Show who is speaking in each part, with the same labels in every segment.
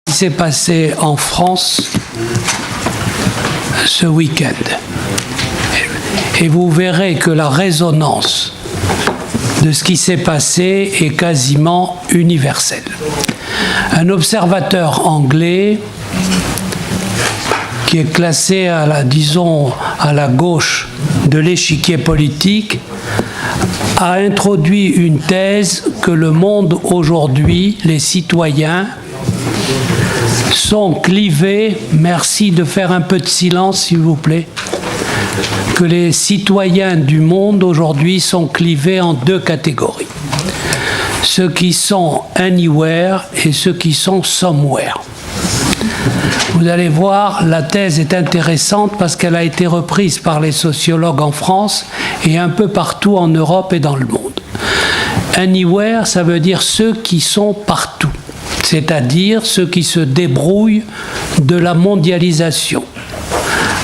Speaker 1: qui s'est passé en France ce week-end. Et vous verrez que la résonance de ce qui s'est passé est quasiment universelle. Un observateur anglais qui est classé à la gauche de l'échiquier politique, a introduit une thèse que le monde aujourd'hui, les citoyens, sont clivés, merci de faire un peu de silence s'il vous plaît, que les citoyens du monde aujourd'hui sont clivés en deux catégories. Ceux qui sont anywhere et ceux qui sont somewhere. Vous allez voir, la thèse est intéressante parce qu'elle a été reprise par les sociologues en France et un peu partout en Europe et dans le monde. Anywhere, ça veut dire ceux qui sont partout, c'est-à-dire ceux qui se débrouillent de la mondialisation,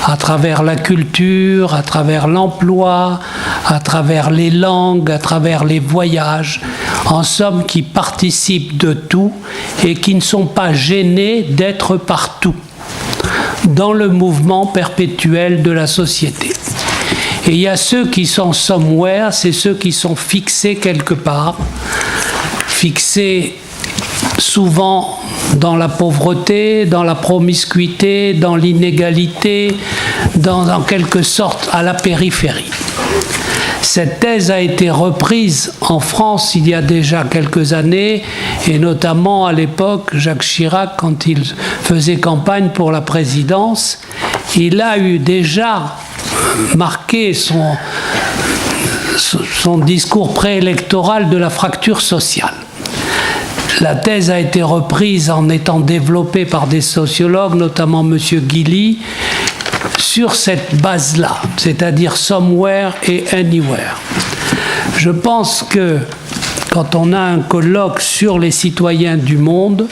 Speaker 1: à travers la culture, à travers l'emploi, à travers les langues, à travers les voyages, en somme qui participent de tout et qui ne sont pas gênés d'être partout, dans le mouvement perpétuel de la société. Et il y a ceux qui sont somewhere, c'est ceux qui sont fixés quelque part, fixés souvent dans la pauvreté, dans la promiscuité, dans l'inégalité, en quelque sorte à la périphérie. Cette thèse a été reprise en France il y a déjà quelques années, et notamment à l'époque, Jacques Chirac, quand il faisait campagne pour la présidence, il a eu déjà marqué son discours préélectoral de la fracture sociale. La thèse a été reprise en étant développée par des sociologues, notamment M. Guilly, sur cette base-là, c'est-à-dire somewhere et anywhere. Je pense que quand on a un colloque sur les citoyens du monde,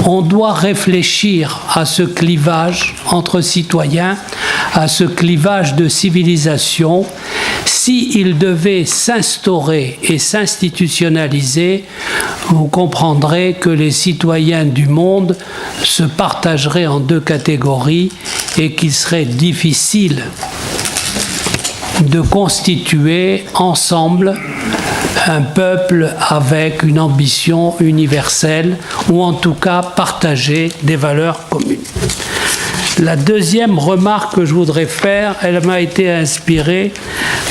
Speaker 1: on doit réfléchir à ce clivage entre citoyens, à ce clivage de civilisation. S'il devait s'instaurer et s'institutionnaliser, vous comprendrez que les citoyens du monde se partageraient en deux catégories et qu'il serait difficile de constituer ensemble un peuple avec une ambition universelle ou en tout cas partager des valeurs communes. La deuxième remarque que je voudrais faire, elle m'a été inspirée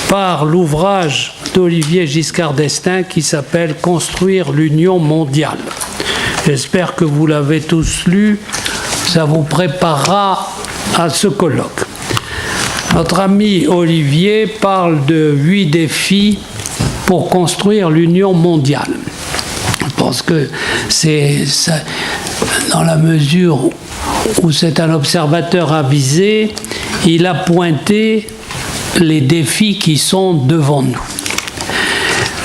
Speaker 1: par l'ouvrage d'Olivier Giscard d'Estaing qui s'appelle « Construire l'Union mondiale ». J'espère que vous l'avez tous lu, ça vous préparera à ce colloque. Notre ami Olivier parle de 8 défis pour construire l'Union mondiale. Je pense que c'est ça, dans la mesure où c'est un observateur avisé, il a pointé les défis qui sont devant nous.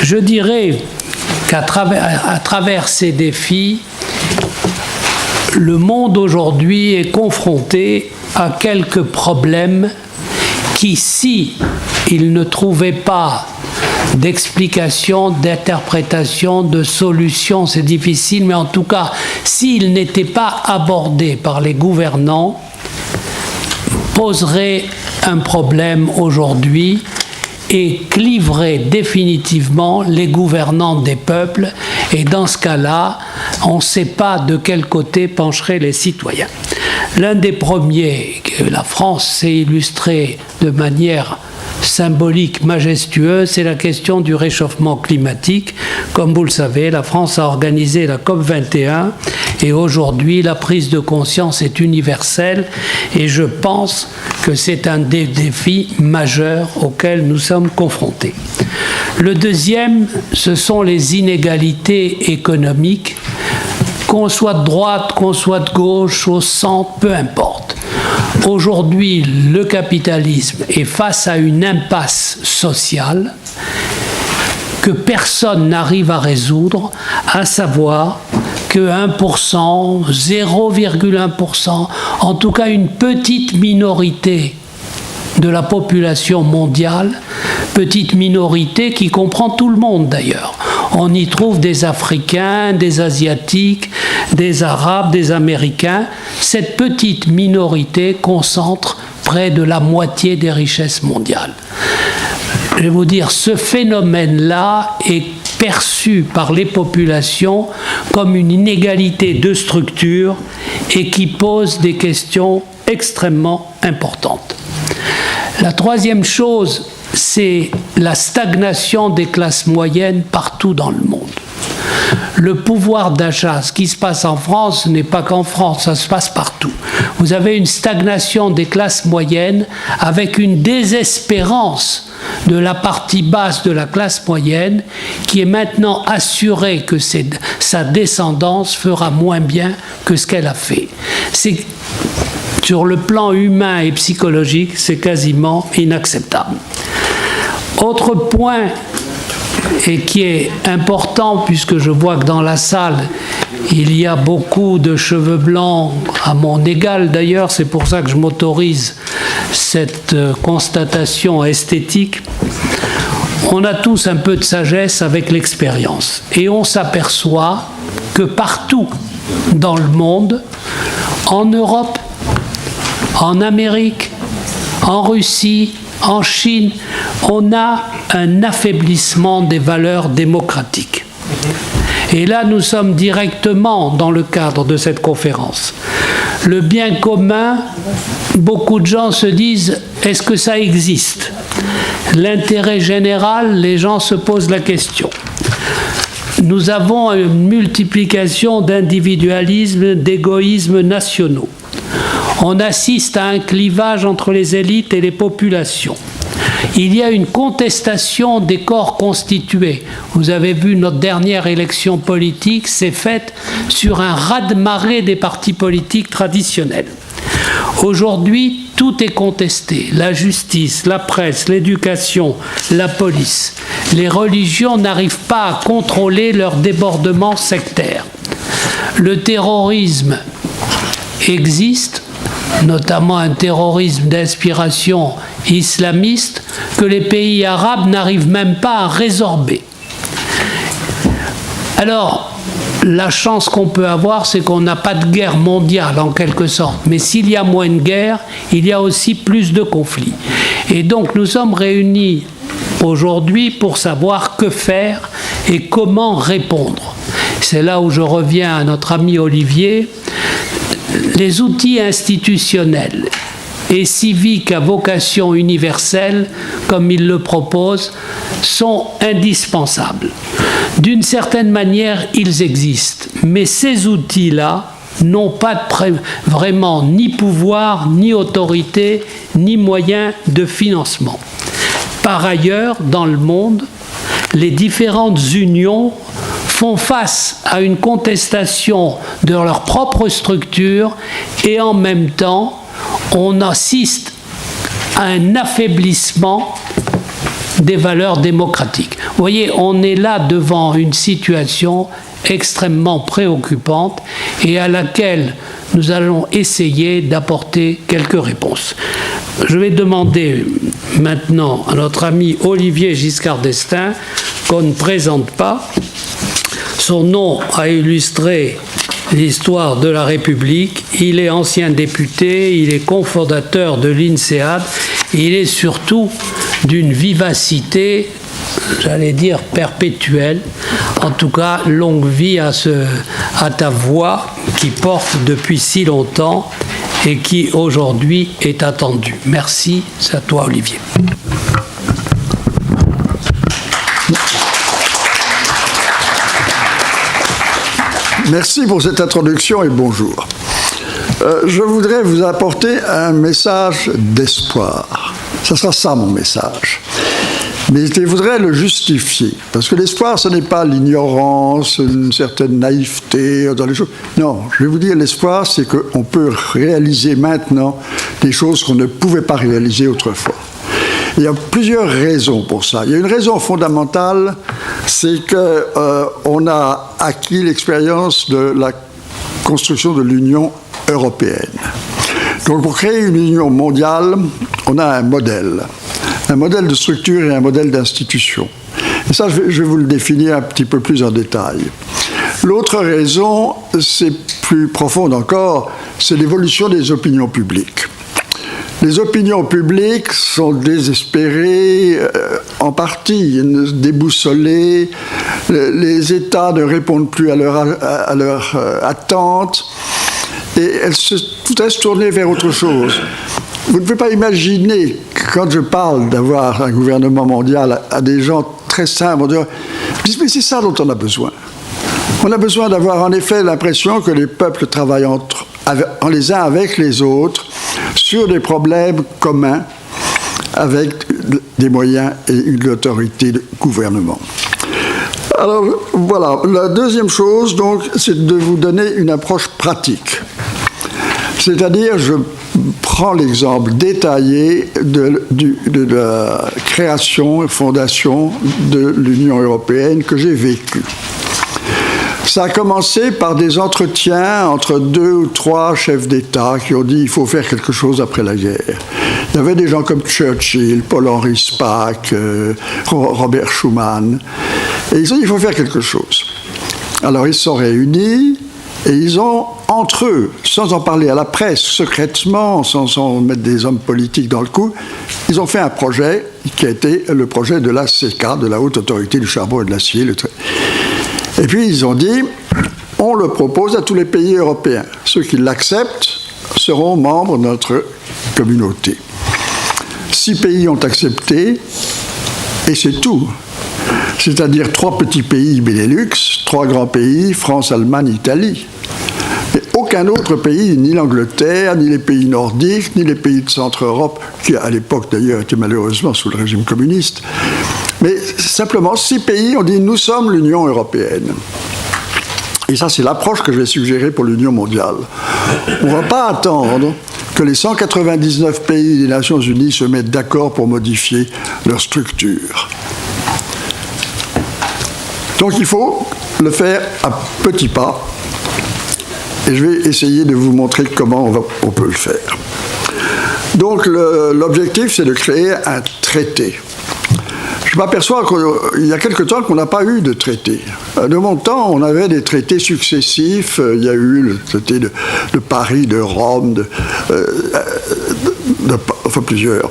Speaker 1: Je dirais qu'à travers ces défis, le monde aujourd'hui est confronté à quelques problèmes qui, si il ne trouvait pas d'explication, d'interprétation, de solution, c'est difficile, mais en tout cas, s'il n'était pas abordé par les gouvernants, poserait un problème aujourd'hui et cliverait définitivement les gouvernants des peuples. Et dans ce cas-là, on ne sait pas de quel côté pencheraient les citoyens. L'un des premiers que la France s'est illustrée de manière symbolique, majestueuse, c'est la question du réchauffement climatique. Comme vous le savez, la France a organisé la COP21 et aujourd'hui, la prise de conscience est universelle et je pense que c'est un des défis majeurs auxquels nous sommes confrontés. Le deuxième, ce sont les inégalités économiques, qu'on soit de droite, qu'on soit de gauche, au centre, peu importe. Aujourd'hui, le capitalisme est face à une impasse sociale que personne n'arrive à résoudre, à savoir que 1%, 0,1%, en tout cas une petite minorité de la population mondiale petite minorité qui comprend tout le monde d'ailleurs. On y trouve des Africains, des Asiatiques, des Arabes, des Américains. Cette petite minorité concentre près de la moitié des richesses mondiales. Je vais vous dire, ce phénomène-là est perçu par les populations comme une inégalité de structure et qui pose des questions extrêmement importantes. La troisième chose, c'est la stagnation des classes moyennes partout dans le monde. Le pouvoir d'achat, ce qui se passe en France, ce n'est pas qu'en France, ça se passe partout. Vous avez une stagnation des classes moyennes avec une désespérance de la partie basse de la classe moyenne qui est maintenant assurée que sa descendance fera moins bien que ce qu'elle a fait. Sur le plan humain et psychologique, c'est quasiment inacceptable. Autre point, et qui est important, puisque je vois que dans la salle, il y a beaucoup de cheveux blancs, à mon égal d'ailleurs, c'est pour ça que je m'autorise cette constatation esthétique. On a tous un peu de sagesse avec l'expérience, et on s'aperçoit que partout dans le monde, en Europe, en Amérique, en Russie, en Chine, on a un affaiblissement des valeurs démocratiques. Et là, nous sommes directement dans le cadre de cette conférence. Le bien commun, beaucoup de gens se disent, est-ce que ça existe? L'intérêt général, les gens se posent la question. Nous avons une multiplication d'individualismes, d'égoïsmes nationaux. On assiste à un clivage entre les élites et les populations. Il y a une contestation des corps constitués. Vous avez vu, notre dernière élection politique s'est faite sur un raz-de-marée des partis politiques traditionnels. Aujourd'hui, tout est contesté. La justice, la presse, l'éducation, la police. Les religions n'arrivent pas à contrôler leur débordement sectaire. Le terrorisme existe, notamment un terrorisme d'inspiration islamiste, que les pays arabes n'arrivent même pas à résorber. Alors, la chance qu'on peut avoir, c'est qu'on n'a pas de guerre mondiale en quelque sorte. Mais s'il y a moins de guerres, il y a aussi plus de conflits. Et donc nous sommes réunis aujourd'hui pour savoir que faire et comment répondre. C'est là où je reviens à notre ami Olivier. Les outils institutionnels et civiques à vocation universelle, comme il le propose, sont indispensables. D'une certaine manière, ils existent, mais ces outils-là n'ont pas vraiment ni pouvoir, ni autorité, ni moyens de financement. Par ailleurs, dans le monde, les différentes unions font face à une contestation de leur propre structure et en même temps, on assiste à un affaiblissement des valeurs démocratiques. Vous voyez, on est là devant une situation extrêmement préoccupante et à laquelle nous allons essayer d'apporter quelques réponses. Je vais demander maintenant à notre ami Olivier Giscard d'Estaing, qu'on ne présente pas. Son nom a illustré l'histoire de la République. Il est ancien député, il est cofondateur de l'INSEAD, il est surtout d'une vivacité, j'allais dire perpétuelle. En tout cas, longue vie à ta voix qui porte depuis si longtemps et qui aujourd'hui est attendue. Merci, c'est à toi Olivier.
Speaker 2: Merci pour cette introduction et bonjour. Je voudrais vous apporter un message d'espoir. Ce sera ça mon message. Mais je voudrais le justifier. Parce que l'espoir, ce n'est pas l'ignorance, une certaine naïveté dans les choses. Non, je vais vous dire, l'espoir, c'est qu'on peut réaliser maintenant des choses qu'on ne pouvait pas réaliser autrefois. Il y a plusieurs raisons pour ça. Il y a une raison fondamentale, c'est qu'on a acquis l'expérience de la construction de l'Union européenne. Donc pour créer une union mondiale, on a un modèle. un modèle de structure et un modèle d'institution. Et ça, je vais vous le définir un petit peu plus en détail. L'autre raison, c'est plus profonde encore, c'est l'évolution des opinions publiques. Les opinions publiques sont désespérées, en partie déboussolées, les États ne répondent plus à leurs attentes, et elles se voudraient se tourner vers autre chose. Vous ne pouvez pas imaginer, quand je parle d'avoir un gouvernement mondial à des gens très simples, on dit, mais c'est ça dont on a besoin. On a besoin d'avoir en effet l'impression que les peuples travaillent les uns avec les autres sur des problèmes communs avec des moyens et une autorité de gouvernement. Alors voilà, la deuxième chose, donc, c'est de vous donner une approche pratique. C'est-à-dire, je prends l'exemple détaillé de la création et fondation de l'Union européenne que j'ai vécue. Ça a commencé par des entretiens entre 2 ou 3 chefs d'État qui ont dit il faut faire quelque chose après la guerre. Il y avait des gens comme Churchill, Paul-Henri Spaak, Robert Schuman, et ils ont dit il faut faire quelque chose. Alors ils se sont réunis et ils ont, entre eux, sans en parler à la presse, secrètement, sans mettre des hommes politiques dans le coup, ils ont fait un projet qui a été le projet de l'ACK, de la Haute Autorité du Charbon et de l'Acier. Et puis ils ont dit, on le propose à tous les pays européens. Ceux qui l'acceptent seront membres de notre communauté. 6 pays ont accepté, et c'est tout. C'est-à-dire 3 petits pays Benelux, 3 grands pays, France, Allemagne, Italie. Et aucun autre pays, ni l'Angleterre, ni les pays nordiques, ni les pays de Centre-Europe, qui à l'époque d'ailleurs étaient malheureusement sous le régime communiste, mais simplement 6 pays ont dit « nous sommes l'Union européenne ». Et ça, c'est l'approche que je vais suggérer pour l'Union mondiale. On ne va pas attendre que les 199 pays des Nations Unies se mettent d'accord pour modifier leur structure. Donc il faut le faire à petits pas, et je vais essayer de vous montrer comment on peut le faire. Donc l'objectif, c'est de créer un traité. Je m'aperçois qu'il y a quelque temps qu'on n'a pas eu de traité. De mon temps, on avait des traités successifs. Il y a eu le traité de Paris, de Rome, enfin plusieurs.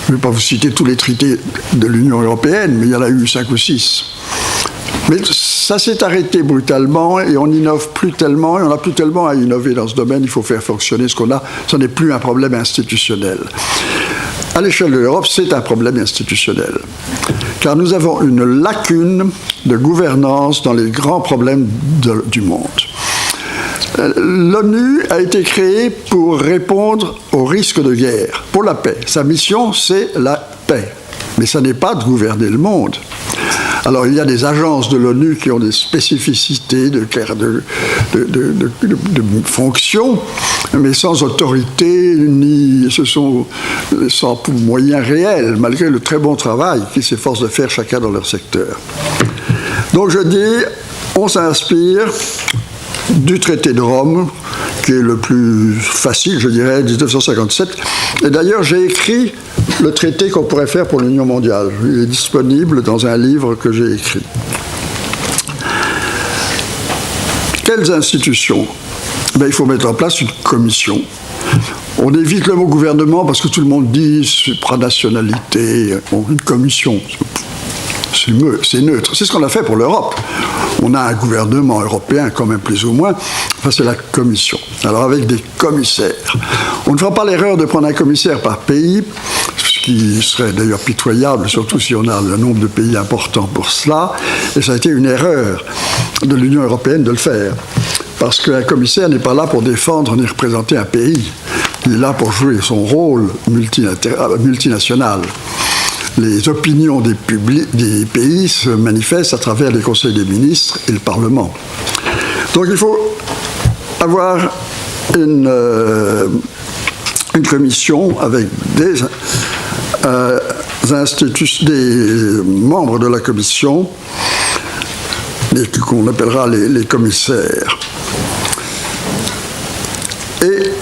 Speaker 2: Je ne vais pas vous citer tous les traités de l'Union européenne, mais il y en a eu 5 ou 6. Mais ça s'est arrêté brutalement et on n'innove plus tellement, et on n'a plus tellement à innover dans ce domaine. Il faut faire fonctionner ce qu'on a. Ce n'est plus un problème institutionnel. À l'échelle de l'Europe, c'est un problème institutionnel. Car nous avons une lacune de gouvernance dans les grands problèmes du monde. L'ONU a été créée pour répondre aux risques de guerre, pour la paix. Sa mission, c'est la paix. Mais ça n'est pas de gouverner le monde. Alors, il y a des agences de l'ONU qui ont des spécificités de fonctions, mais sans autorité, ni sans moyens réels, malgré le très bon travail qu'ils s'efforcent de faire chacun dans leur secteur. Donc, je dis, on s'inspire du traité de Rome, qui est le plus facile, je dirais, 1957. Et d'ailleurs, j'ai écrit le traité qu'on pourrait faire pour l'Union mondiale. Il est disponible dans un livre que j'ai écrit. Quelles institutions ? Il faut mettre en place une commission. On évite le mot gouvernement parce que tout le monde dit supranationalité. Bon, une commission, c'est neutre. C'est ce qu'on a fait pour l'Europe. On a un gouvernement européen quand même plus ou moins. Enfin, c'est la commission. Alors avec des commissaires. On ne fera pas l'erreur de prendre un commissaire par pays, ce qui serait d'ailleurs pitoyable, surtout si on a un nombre de pays importants pour cela. Et ça a été une erreur de l'Union européenne de le faire. Parce qu'un commissaire n'est pas là pour défendre ni représenter un pays. Il est là pour jouer son rôle multinational. Les opinions des pays se manifestent à travers les conseils des ministres et le Parlement. Donc il faut avoir une commission avec des membres de la commission, qu'on appellera les commissaires. Et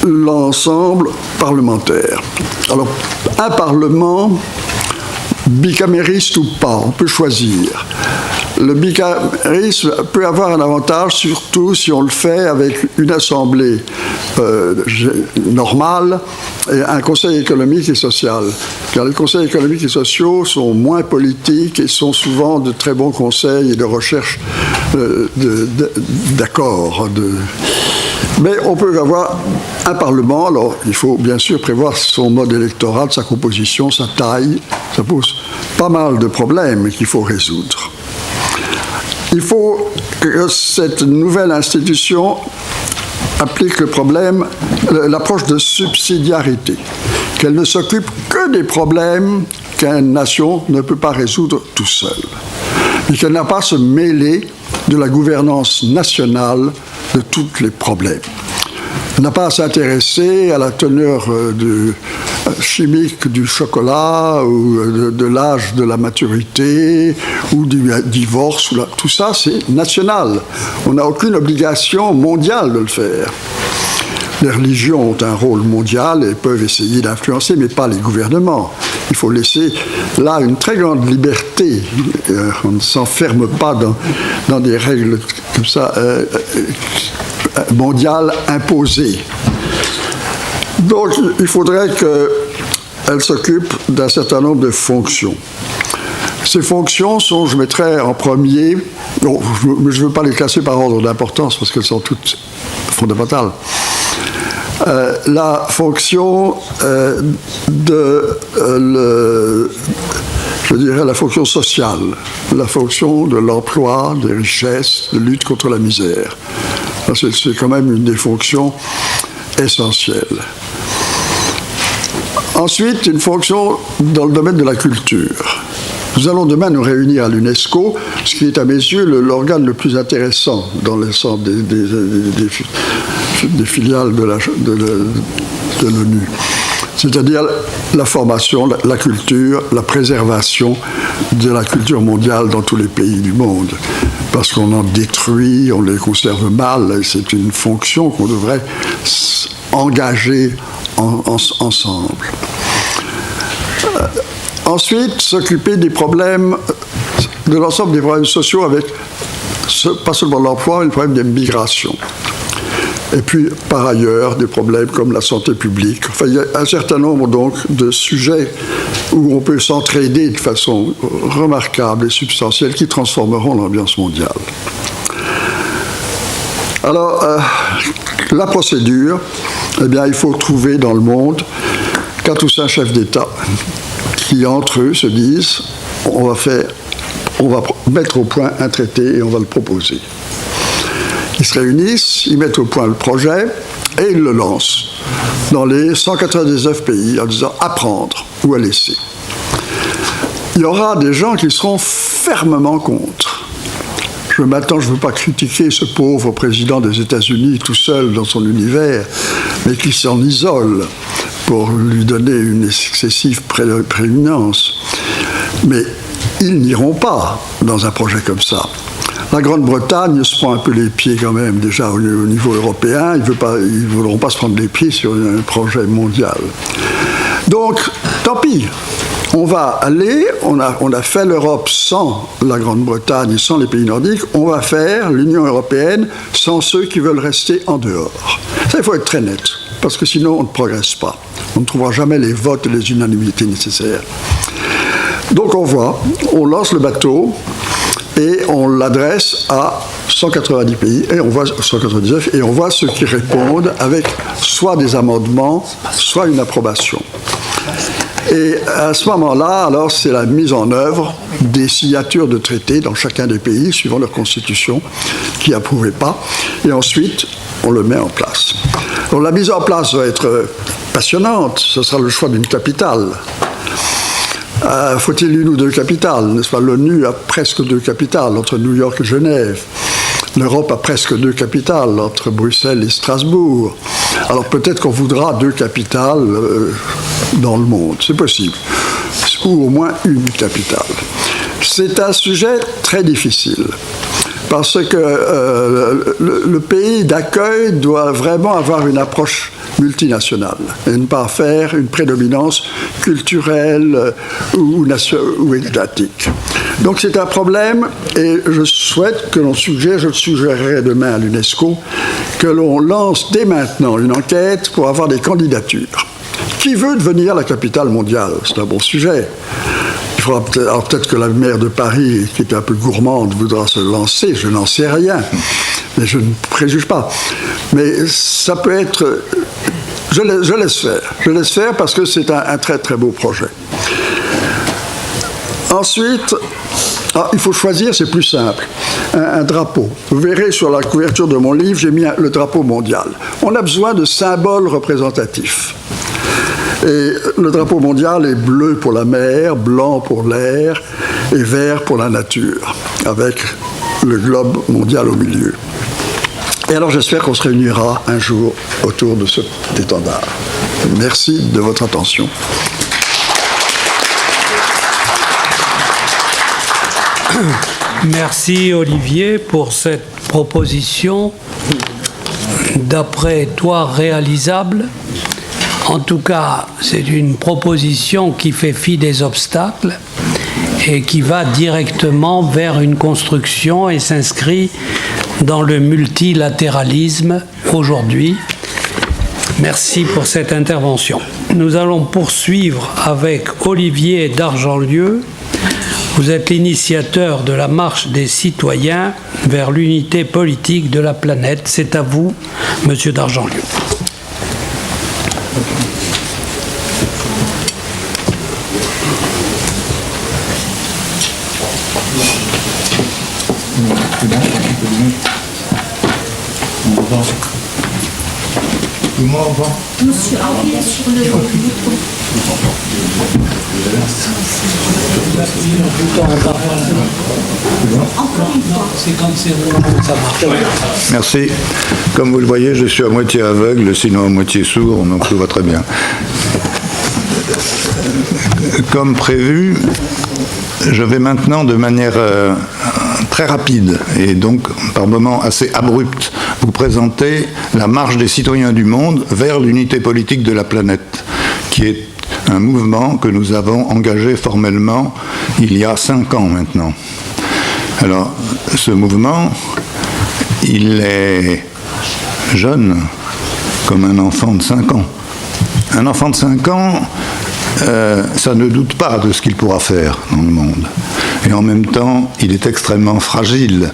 Speaker 2: l'ensemble parlementaire. Alors, un parlement, bicamériste ou pas, on peut choisir. Le bicamérisme peut avoir un avantage, surtout si on le fait avec une assemblée normale et un conseil économique et social. Car les conseils économiques et sociaux sont moins politiques et sont souvent de très bons conseils et de recherche d'accords. Mais on peut avoir un Parlement, alors il faut bien sûr prévoir son mode électoral, sa composition, sa taille. Ça pose pas mal de problèmes qu'il faut résoudre. Il faut que cette nouvelle institution applique le problème, l'approche de subsidiarité, qu'elle ne s'occupe que des problèmes qu'une nation ne peut pas résoudre tout seul, et qu'elle n'a pas à se mêler de la gouvernance nationale de tous les problèmes. Elle n'a pas à s'intéresser à la teneur chimique du chocolat, ou de l'âge de la maturité, ou du divorce. Tout ça, c'est national. On n'a aucune obligation mondiale de le faire. Les religions ont un rôle mondial et peuvent essayer d'influencer, mais pas les gouvernements. Il faut laisser là une très grande liberté. On ne s'enferme pas dans des règles comme ça mondiales imposées. Donc, il faudrait qu'elle s'occupe d'un certain nombre de fonctions. Ces fonctions sont, je mettrais en premier, bon, je ne veux pas les classer par ordre d'importance parce qu'elles sont toutes fondamentales. La fonction je dirais la fonction sociale, la fonction de l'emploi, des richesses, de lutte contre la misère. C'est quand même une des fonctions essentielles. Ensuite, une fonction dans le domaine de la culture. Nous allons demain nous réunir à l'UNESCO, ce qui est à mes yeux l'organe le plus intéressant dans l'ensemble des filiales de l'ONU. C'est-à-dire la formation, la culture, la préservation de la culture mondiale dans tous les pays du monde. Parce qu'on en détruit, on les conserve mal, et c'est une fonction qu'on devrait engager ensemble. Ensuite, s'occuper des problèmes, de l'ensemble des problèmes sociaux avec, pas seulement l'emploi, mais le problème des migrations. Et puis, par ailleurs, des problèmes comme la santé publique. Enfin, il y a un certain nombre, donc, de sujets où on peut s'entraider de façon remarquable et substantielle qui transformeront l'ambiance mondiale. Alors, la procédure, eh bien, il faut trouver dans le monde 4 ou 5 chefs d'État qui, entre eux, se disent on va mettre au point un traité et on va le proposer. Ils se réunissent, ils mettent au point le projet et ils le lancent dans les 199 pays en disant à prendre ou à laisser. Il y aura des gens qui seront fermement contre. Je ne veux pas critiquer ce pauvre président des États-Unis tout seul dans son univers, mais qui s'en isole pour lui donner une excessive prééminence. Mais ils n'iront pas dans un projet comme ça. La Grande-Bretagne se prend un peu les pieds quand même, déjà au niveau européen. Ils ne voudront pas se prendre les pieds sur un projet mondial. Donc, tant pis. On va aller, on a fait l'Europe sans la Grande-Bretagne et sans les pays nordiques. On va faire l'Union européenne sans ceux qui veulent rester en dehors. Ça, il faut être très net, parce que sinon, on ne progresse pas. On ne trouvera jamais les votes et les unanimités nécessaires. Donc, on lance le bateau, et on l'adresse à 190 pays, et on voit 199, et on voit ceux qui répondent avec soit des amendements, soit une approbation. Et à ce moment-là, alors, c'est la mise en œuvre des signatures de traités dans chacun des pays, suivant leur constitution, qui n'approuvaient pas, et ensuite, on le met en place. Alors, la mise en place va être passionnante, ce sera le choix d'une capitale. Faut-il une ou deux capitales, n'est-ce pas? L'ONU a presque 2 capitales, entre New York et Genève. L'Europe a presque 2 capitales, entre Bruxelles et Strasbourg. Alors peut-être qu'on voudra 2 capitales dans le monde, c'est possible. Ou au moins une capitale. C'est un sujet très difficile. parce que le pays d'accueil doit vraiment avoir une approche multinationale et ne pas faire une prédominance culturelle ou étatique. Donc c'est un problème et je souhaite que je le suggérerai demain à l'UNESCO, que l'on lance dès maintenant une enquête pour avoir des candidatures. Qui veut devenir la capitale mondiale? C'est un bon sujet. Il faudra peut-être que la maire de Paris, qui est un peu gourmande, voudra se lancer, je n'en sais rien, mais je ne préjuge pas. Mais ça peut être... Je laisse faire parce que c'est un très très beau projet. Ensuite, il faut choisir, c'est plus simple, un drapeau. Vous verrez sur la couverture de mon livre, j'ai mis le drapeau mondial. On a besoin de symboles représentatifs. Et le drapeau mondial est bleu pour la mer, blanc pour l'air et vert pour la nature, avec le globe mondial au milieu. Et alors j'espère qu'on se réunira un jour autour de cet étendard. Merci de votre attention.
Speaker 1: Merci Olivier pour cette proposition, d'après toi, réalisable. En tout cas, c'est une proposition qui fait fi des obstacles et qui va directement vers une construction et s'inscrit dans le multilatéralisme aujourd'hui. Merci pour cette intervention. Nous allons poursuivre avec Olivier d'Argentlieu. Vous êtes l'initiateur de la marche des citoyens vers l'unité politique de la planète. C'est à vous, Monsieur d'Argentlieu.
Speaker 3: Monsieur, appuyez sur le bouton. Encore une fois.
Speaker 1: C'est quand c'est bon, ça marche.
Speaker 4: Merci. Comme vous le voyez, je suis à moitié aveugle, sinon à moitié sourd, donc tout va très bien. Comme prévu, je vais maintenant de manière très rapide et donc par moments assez abrupte vous présenter la marche des citoyens du monde vers l'unité politique de la planète, qui est un mouvement que nous avons engagé formellement il y a 5 ans maintenant. Alors, ce mouvement, il est jeune, comme un enfant de 5 ans. Un enfant de 5 ans, ça ne doute pas de ce qu'il pourra faire dans le monde. Et en même temps, il est extrêmement fragile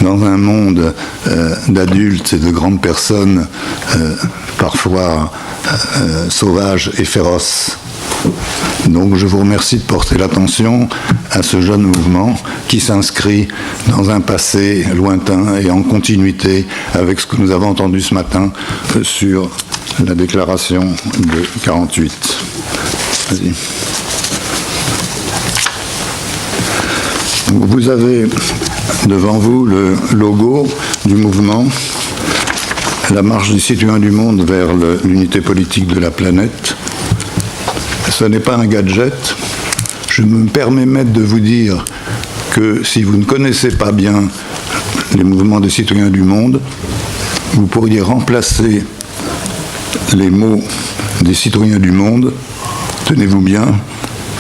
Speaker 4: dans un monde d'adultes et de grandes personnes, parfois sauvages et féroces. Donc je vous remercie de porter l'attention à ce jeune mouvement qui s'inscrit dans un passé lointain et en continuité avec ce que nous avons entendu ce matin sur la déclaration de 1948. Vas-y. Vous avez devant vous le logo du mouvement, la marche des citoyens du monde vers l'unité politique de la planète. Ce n'est pas un gadget. Je me permets, maître, de vous dire que si vous ne connaissez pas bien les mouvements des citoyens du monde, vous pourriez remplacer les mots des citoyens du monde, tenez-vous bien,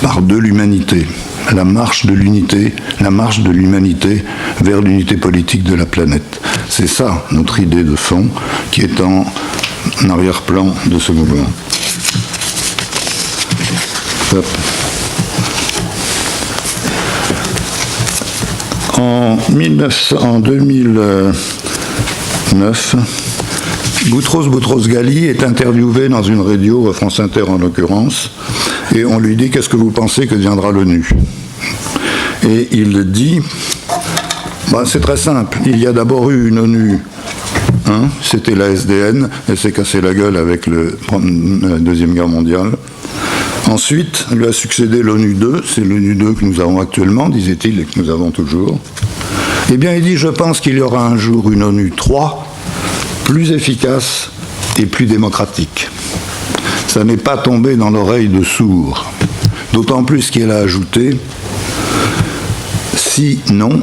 Speaker 4: par de l'humanité. La marche de l'unité, la marche de l'humanité vers l'unité politique de la planète. C'est ça notre idée de fond qui est en arrière-plan de ce mouvement. Hop. En 2009, Boutros Ghali est interviewé dans une radio, France Inter en l'occurrence, et on lui dit « Qu'est-ce que vous pensez que deviendra l'ONU ?» Et il dit c'est très simple, il y a d'abord eu une ONU, c'était la SDN, elle s'est cassée la gueule avec la Deuxième Guerre mondiale. Ensuite, lui a succédé l'ONU 2, c'est l'ONU 2 que nous avons actuellement, disait-il, et que nous avons toujours. Eh bien, il dit, je pense qu'il y aura un jour une ONU 3, plus efficace et plus démocratique. Ça n'est pas tombé dans l'oreille de sourds. D'autant plus qu'il a ajouté, sinon,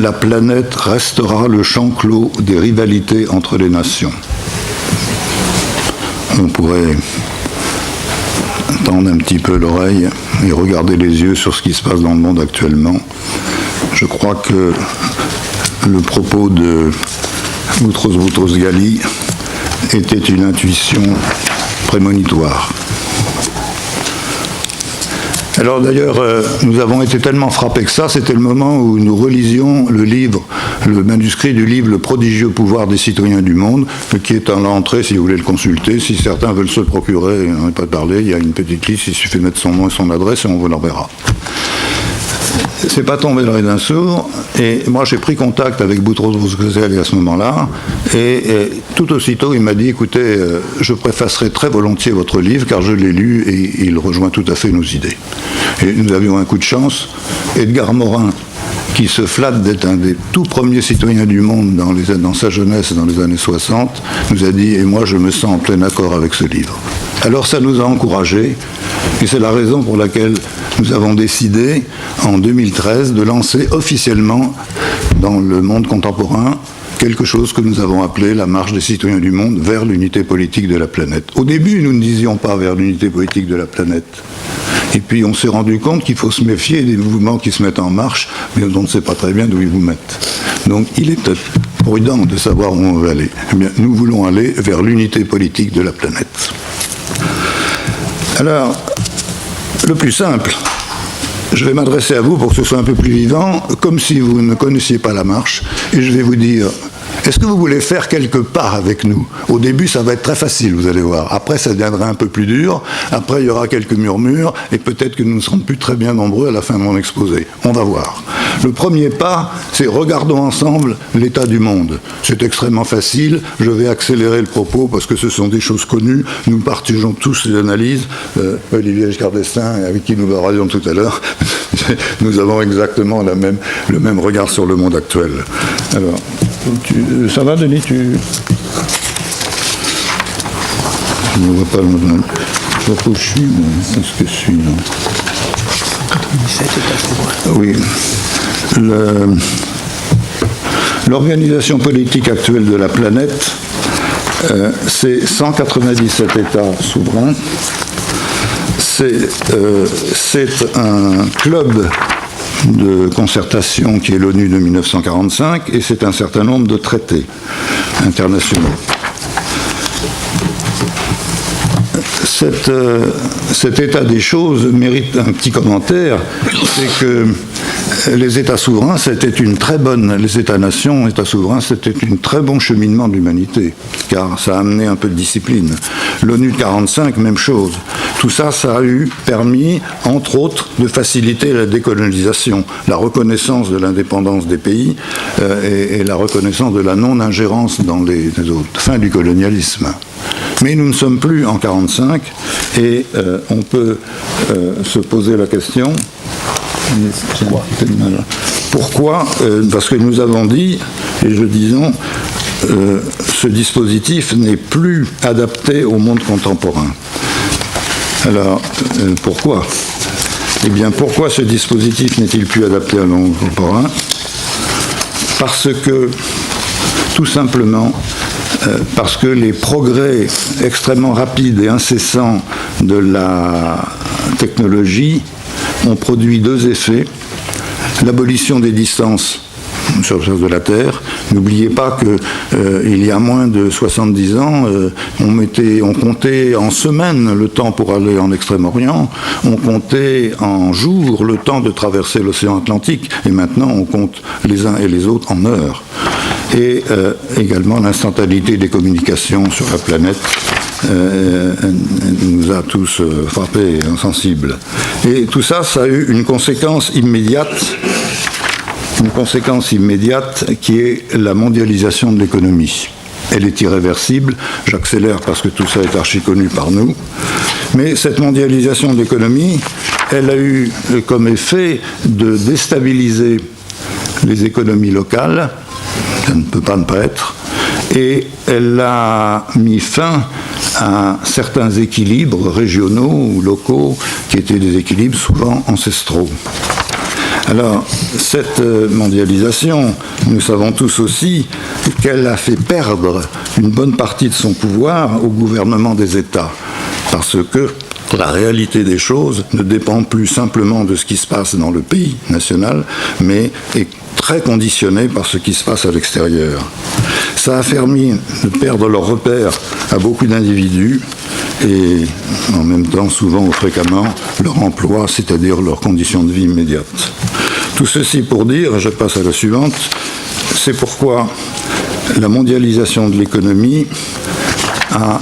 Speaker 4: la planète restera le champ clos des rivalités entre les nations. On pourrait tendre un petit peu l'oreille et regarder les yeux sur ce qui se passe dans le monde actuellement. Je crois que le propos de Boutros Ghali était une intuition prémonitoire. Alors d'ailleurs, nous avons été tellement frappés que ça, c'était le moment où nous relisions le manuscrit du livre « Le prodigieux pouvoir des citoyens du monde », qui est à l'entrée, si vous voulez le consulter. Si certains veulent se le procurer, on n'a pas parlé, il y a une petite liste, il suffit de mettre son nom et son adresse et on vous l'enverra. C'est pas tombé dans les d'un sourd, et moi j'ai pris contact avec Boutros Ghali à ce moment-là, et tout aussitôt il m'a dit, écoutez, je préfacerai très volontiers votre livre car je l'ai lu et il rejoint tout à fait nos idées. Et nous avions un coup de chance. Edgar Morin, qui se flatte d'être un des tout premiers citoyens du monde dans sa jeunesse, dans les années 60, nous a dit, et moi je me sens en plein accord avec ce livre. Alors ça nous a encouragés, et c'est la raison pour laquelle nous avons décidé, en 2013, de lancer officiellement dans le monde contemporain quelque chose que nous avons appelé la marche des citoyens du monde vers l'unité politique de la planète. Au début, nous ne disions pas vers l'unité politique de la planète. Et puis on s'est rendu compte qu'il faut se méfier des mouvements qui se mettent en marche, mais on ne sait pas très bien d'où ils vous mettent. Donc il est prudent de savoir où on veut aller. Eh bien, nous voulons aller vers l'unité politique de la planète. Alors, le plus simple, je vais m'adresser à vous pour que ce soit un peu plus vivant, comme si vous ne connaissiez pas la marche, et je vais vous dire, est-ce que vous voulez faire quelque part avec nous? Au début, ça va être très facile, vous allez voir. Après, ça deviendra un peu plus dur. Après, il y aura quelques murmures, et peut-être que nous ne serons plus très bien nombreux à la fin de mon exposé. On va voir. Le premier pas, c'est regardons ensemble l'état du monde. C'est extrêmement facile. Je vais accélérer le propos parce que ce sont des choses connues. Nous partageons tous les analyses. Olivier Giscard d'Estaing, avec qui nous parlions tout à l'heure, nous avons exactement le même regard sur le monde actuel. Alors, ça va, Denis, Je ne vois pas le moment. Je vois où je suis, mais est-ce que je suis là?
Speaker 1: 97 est à
Speaker 4: Oui. L'organisation politique actuelle de la planète, c'est 197 États souverains. C'est un club de concertation qui est l'ONU de 1945 et c'est un certain nombre de traités internationaux. Cet état des choses mérite un petit commentaire, c'est que les États souverains, les États-nations, États souverains, c'était un très bon cheminement de l'humanité, car ça a amené un peu de discipline. L'ONU de 1945, même chose. Tout ça, ça a permis, entre autres, de faciliter la décolonisation, la reconnaissance de l'indépendance des pays et la reconnaissance de la non-ingérence dans les autres. Fin du colonialisme. Mais nous ne sommes plus en 1945 et on peut se poser la question, pourquoi? Parce que nous avons dit, et je disons, ce dispositif n'est plus adapté au monde contemporain. Alors, pourquoi? Eh bien, pourquoi ce dispositif n'est-il plus adapté au monde contemporain? Parce que, tout simplement, parce que les progrès extrêmement rapides et incessants de la technologie ont produit deux effets. L'abolition des distances sur la surface de la Terre. N'oubliez pas qu'il y a moins de 70 ans, on comptait en semaines le temps pour aller en Extrême-Orient, on comptait en jours le temps de traverser l'océan Atlantique, et maintenant on compte les uns et les autres en heures. Et également l'instantanéité des communications sur la planète nous a tous frappés et insensibles. Et tout ça, ça a eu une conséquence immédiate qui est la mondialisation de l'économie. Elle est irréversible, j'accélère parce que tout ça est archi connu par nous, mais cette mondialisation de l'économie, elle a eu comme effet de déstabiliser les économies locales, ça ne peut pas ne pas être, et elle a mis fin à certains équilibres régionaux ou locaux qui étaient des équilibres souvent ancestraux. Alors, cette mondialisation, nous savons tous aussi qu'elle a fait perdre une bonne partie de son pouvoir au gouvernement des États, parce que la réalité des choses ne dépend plus simplement de ce qui se passe dans le pays national, mais est très conditionnée par ce qui se passe à l'extérieur. Ça a permis de perdre leur repère à beaucoup d'individus et en même temps, souvent ou fréquemment, leur emploi, c'est-à-dire leurs conditions de vie immédiates. Tout ceci pour dire, je passe à la suivante, c'est pourquoi la mondialisation de l'économie a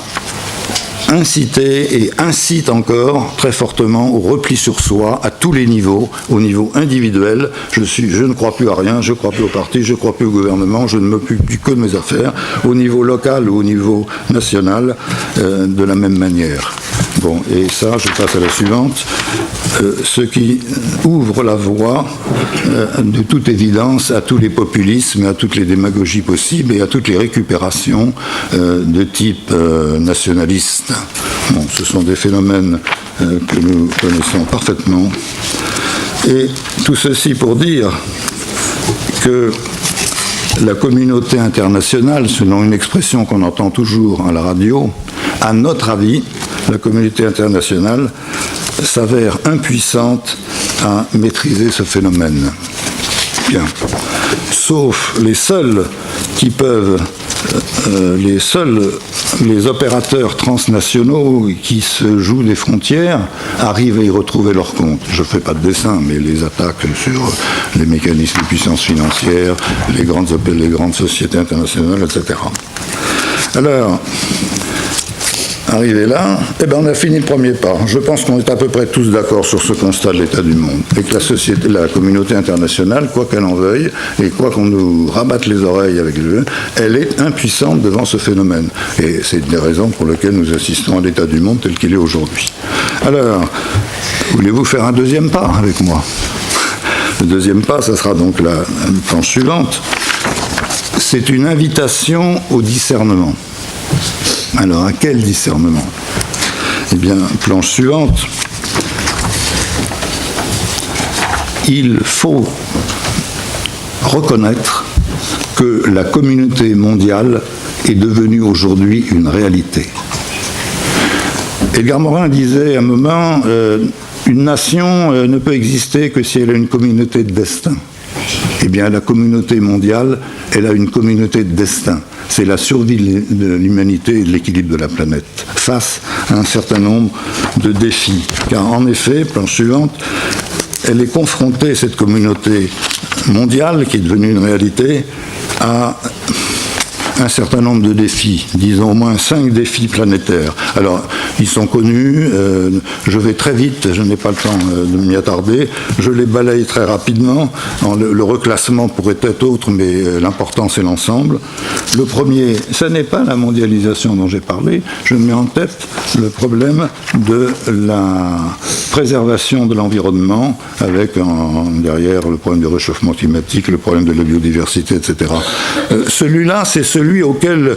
Speaker 4: incité et incite encore très fortement au repli sur soi à tous les niveaux, au niveau individuel. Je ne crois plus à rien, je ne crois plus au parti, je ne crois plus au gouvernement, je ne m'occupe plus que de mes affaires, au niveau local ou au niveau national, de la même manière. Bon, et ça, je passe à la suivante. Ce qui ouvre la voie, de toute évidence, à tous les populismes, à toutes les démagogies possibles et à toutes les récupérations de type nationaliste. Bon, ce sont des phénomènes que nous connaissons parfaitement. Et tout ceci pour dire que la communauté internationale, selon une expression qu'on entend toujours à la radio, à notre avis, la communauté internationale s'avère impuissante à maîtriser ce phénomène. Bien. Sauf les seuls qui peuvent, les opérateurs transnationaux qui se jouent des frontières arrivent à y retrouver leur compte. Je ne fais pas de dessin, mais les attaques sur les mécanismes de puissance financière, les grandes sociétés internationales, etc. Alors, arrivé là, eh ben on a fini le premier pas. Je pense qu'on est à peu près tous d'accord sur ce constat de l'état du monde. Et que la communauté internationale, quoi qu'elle en veuille, et quoi qu'on nous rabatte les oreilles avec le jeu, elle est impuissante devant ce phénomène. Et c'est une des raisons pour lesquelles nous assistons à l'état du monde tel qu'il est aujourd'hui. Alors, voulez-vous faire un deuxième pas avec moi? Le deuxième pas, ça sera donc la planche suivante. C'est une invitation au discernement. Alors, à quel discernement? Eh bien, planche suivante. Il faut reconnaître que la communauté mondiale est devenue aujourd'hui une réalité. Edgar Morin disait à un moment, une nation ne peut exister que si elle a une communauté de destin. Eh bien, la communauté mondiale, elle a une communauté de destin. C'est la survie de l'humanité et de l'équilibre de la planète face à un certain nombre de défis. Car en effet, planche suivante, elle est confrontée, cette communauté mondiale qui est devenue une réalité, à un certain nombre de défis, disons au moins 5 défis planétaires. Alors, ils sont connus, je vais très vite, je n'ai pas le temps de m'y attarder, je les balaye très rapidement, le reclassement pourrait être autre, mais l'important c'est l'ensemble. Le premier, ce n'est pas la mondialisation dont j'ai parlé, je mets en tête le problème de la préservation de l'environnement, avec derrière le problème du réchauffement climatique, le problème de la biodiversité, etc. Celui-là, c'est celui auquel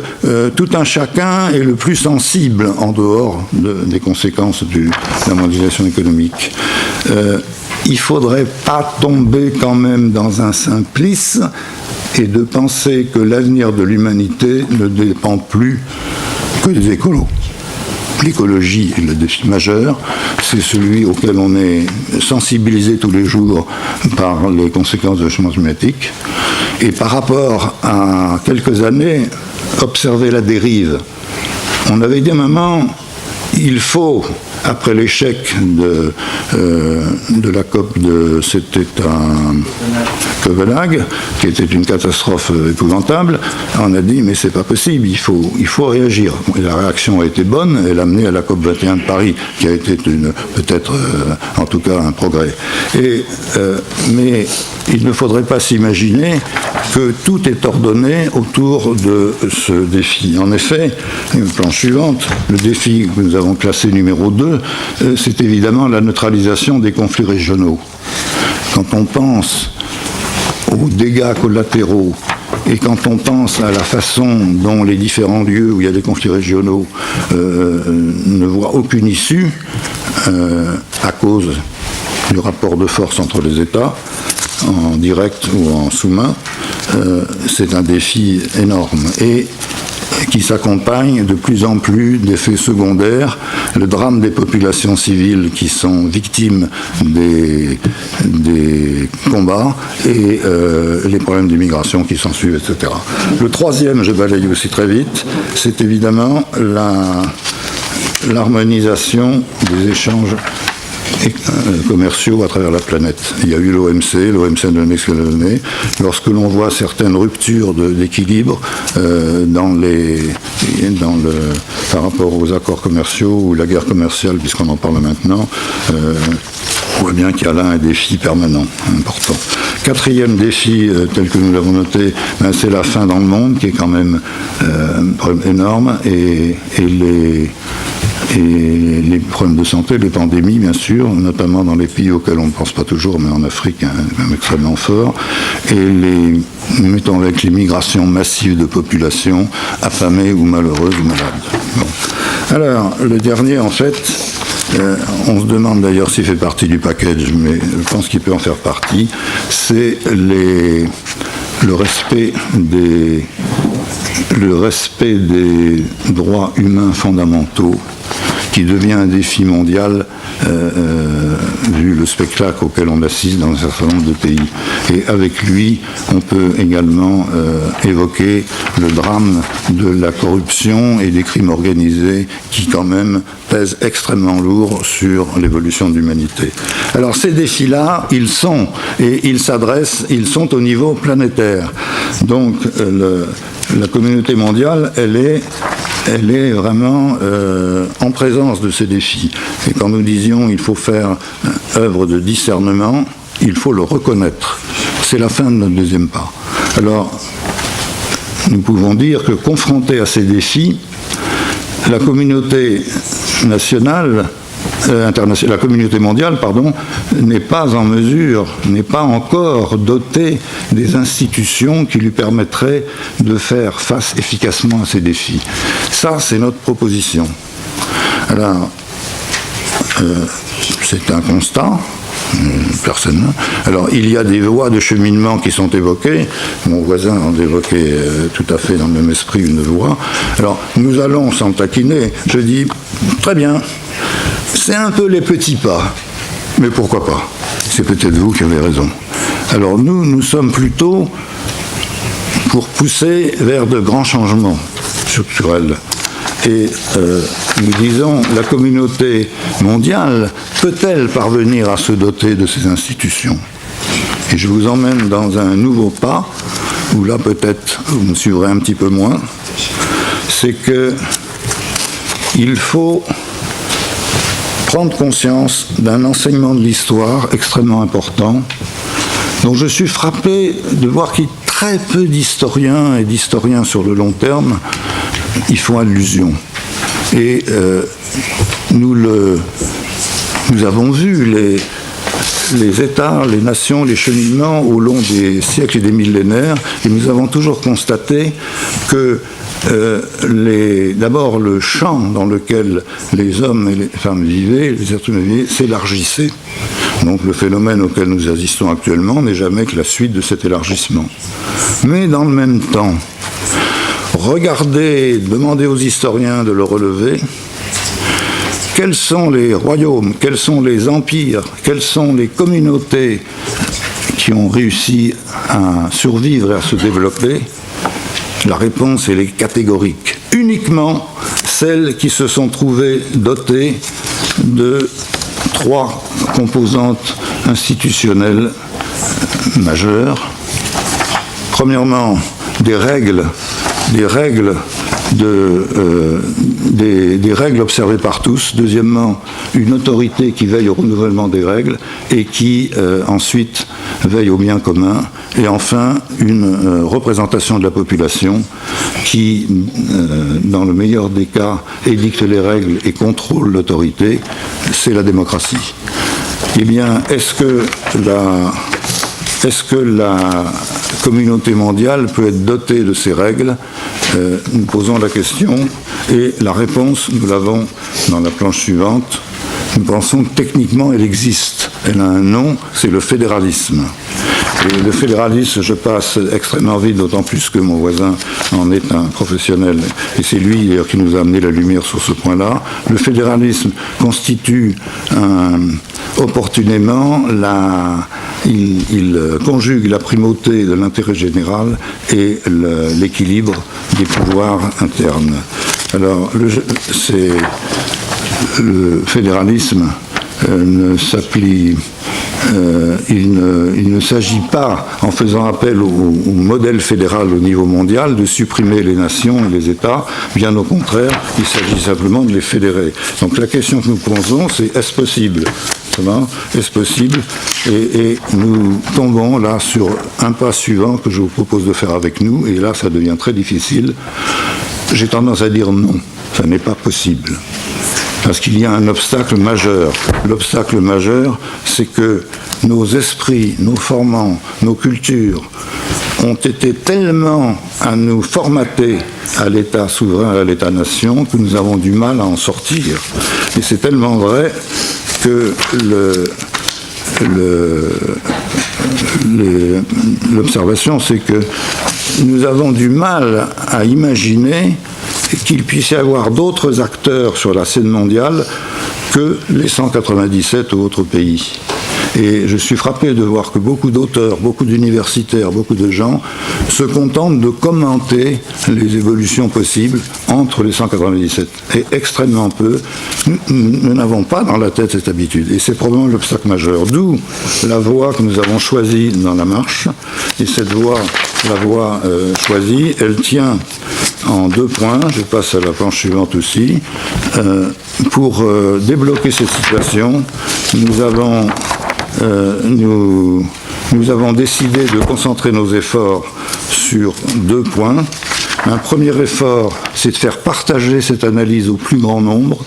Speaker 4: tout un chacun est le plus sensible en dehors des conséquences de la mondialisation économique. Il ne faudrait pas tomber quand même dans un simplice et de penser que l'avenir de l'humanité ne dépend plus que des écolos. L'écologie est le défi majeur, c'est celui auquel on est sensibilisé tous les jours par les conséquences du changement climatique. Et par rapport à quelques années, observer la dérive. On avait dit à un moment, il faut, après l'échec de la COP c'était à Copenhague, qui était une catastrophe épouvantable, on a dit mais c'est pas possible, il faut réagir. Et la réaction a été bonne, elle a mené à la COP 21 de Paris, qui a été peut-être en tout cas un progrès. Mais il ne faudrait pas s'imaginer que tout est ordonné autour de ce défi. En effet, planche suivante, le défi que nous avons classé numéro 2, c'est évidemment la neutralisation des conflits régionaux. Quand on pense aux dégâts collatéraux et quand on pense à la façon dont les différents lieux où il y a des conflits régionaux ne voient aucune issue à cause du rapport de force entre les États, en direct ou en sous-main, c'est un défi énorme et qui s'accompagne de plus en plus d'effets secondaires. Le drame des populations civiles qui sont victimes des combats et les problèmes d'immigration qui s'en suivent, etc. Le troisième, je balaye aussi très vite, c'est évidemment l'harmonisation des échanges commerciaux à travers la planète. Il y a eu l'OMC a donné ce qu'elle a donné. Lorsque l'on voit certaines ruptures d'équilibre par rapport aux accords commerciaux ou la guerre commerciale, puisqu'on en parle maintenant, on voit bien qu'il y a là un défi permanent, important. Quatrième défi, tel que nous l'avons noté, c'est la faim dans le monde, qui est quand même un problème énorme, et les problèmes de santé, les pandémies, bien sûr, notamment dans les pays auxquels on ne pense pas toujours, mais en Afrique, même extrêmement fort, et mettons avec les migrations massives de populations affamées ou malheureuses ou malades. Bon. Alors, le dernier, en fait, on se demande d'ailleurs s'il fait partie du package, mais je pense qu'il peut en faire partie, c'est le respect des droits humains fondamentaux, qui devient un défi mondial vu le spectacle auquel on assiste dans un certain nombre de pays. Et avec lui, on peut également évoquer le drame de la corruption et des crimes organisés qui quand même pèsent extrêmement lourd sur l'évolution de l'humanité. Alors ces défis-là, ils sont au niveau planétaire. Donc la communauté mondiale, elle est vraiment en présence de ces défis. Et quand nous disions il faut faire œuvre de discernement, il faut le reconnaître. C'est la fin de notre deuxième pas. Alors, nous pouvons dire que confrontés à ces défis, la communauté nationale, la communauté mondiale, n'est pas en mesure, n'est pas encore dotée des institutions qui lui permettraient de faire face efficacement à ces défis. Ça, c'est notre proposition. Alors, c'est un constat. Personne. Alors, il y a des voies de cheminement qui sont évoquées. Mon voisin en évoquait tout à fait dans le même esprit une voie. Alors, nous allons s'en taquiner. Je dis, très bien, c'est un peu les petits pas, mais pourquoi pas? C'est peut-être vous qui avez raison. Alors, nous sommes plutôt pour pousser vers de grands changements structurels. Et nous disons, la communauté mondiale peut-elle parvenir à se doter de ces institutions? Et je vous emmène dans un nouveau pas, où là peut-être vous me suivrez un petit peu moins, c'est qu'il faut prendre conscience d'un enseignement de l'histoire extrêmement important, dont je suis frappé de voir qu'il y a très peu d'historiens et d'historiens sur le long terme y font allusion. Et nous avons vu les États, les nations, les cheminements au long des siècles et des millénaires, et nous avons toujours constaté que d'abord le champ dans lequel les hommes et les femmes vivaient, les êtres humains vivaient, s'élargissait. Donc le phénomène auquel nous assistons actuellement n'est jamais que la suite de cet élargissement. Mais dans le même temps, regardez, demandez aux historiens de le relever, quels sont les royaumes, quels sont les empires, quelles sont les communautés qui ont réussi à survivre et à se développer? La réponse, elle est catégorique. Uniquement celles qui se sont trouvées dotées de 3 composantes institutionnelles majeures. Premièrement, des règles observées par tous. Deuxièmement, une autorité qui veille au renouvellement des règles et qui ensuite veille au bien commun. Et enfin, une représentation de la population qui, dans le meilleur des cas, édicte les règles et contrôle l'autorité. C'est la démocratie. Eh bien, est-ce que la communauté mondiale peut être dotée de ces règles? Nous posons la question et la réponse, nous l'avons dans la planche suivante. Nous pensons que techniquement, elle existe. Elle a un nom, c'est le fédéralisme. Et le fédéralisme, je passe extrêmement vite, d'autant plus que mon voisin en est un professionnel, et c'est lui d'ailleurs qui nous a amené la lumière sur ce point-là. Le fédéralisme constitue opportunément il conjugue la primauté de l'intérêt général et l'équilibre des pouvoirs internes. Alors, le fédéralisme ne s'applique. Il ne s'agit pas, en faisant appel au modèle fédéral au niveau mondial, de supprimer les nations et les États. Bien au contraire, il s'agit simplement de les fédérer. Donc la question que nous posons, c'est est-ce possible ? Est-ce possible ? Et nous tombons là sur un pas suivant que je vous propose de faire avec nous, et là ça devient très difficile. J'ai tendance à dire non, ça n'est pas possible. Parce qu'il y a un obstacle majeur. L'obstacle majeur, c'est que nos esprits, nos formants, nos cultures ont été tellement à nous formater à l'État souverain, à l'État-nation, que nous avons du mal à en sortir. Et c'est tellement vrai que l'observation, c'est que nous avons du mal à imaginer qu'il puisse y avoir d'autres acteurs sur la scène mondiale que les 197 autres pays. Et je suis frappé de voir que beaucoup d'auteurs, beaucoup d'universitaires, beaucoup de gens se contentent de commenter les évolutions possibles entre les 197. Et extrêmement peu. Nous n'avons pas dans la tête cette habitude. Et c'est probablement l'obstacle majeur. D'où la voie que nous avons choisie dans la marche. Et cette voie, la voie choisie, elle tient en 2 points. Je passe à la planche suivante aussi. Pour débloquer cette situation, nous avons décidé de concentrer nos efforts sur 2 points. Un premier effort, c'est de faire partager cette analyse au plus grand nombre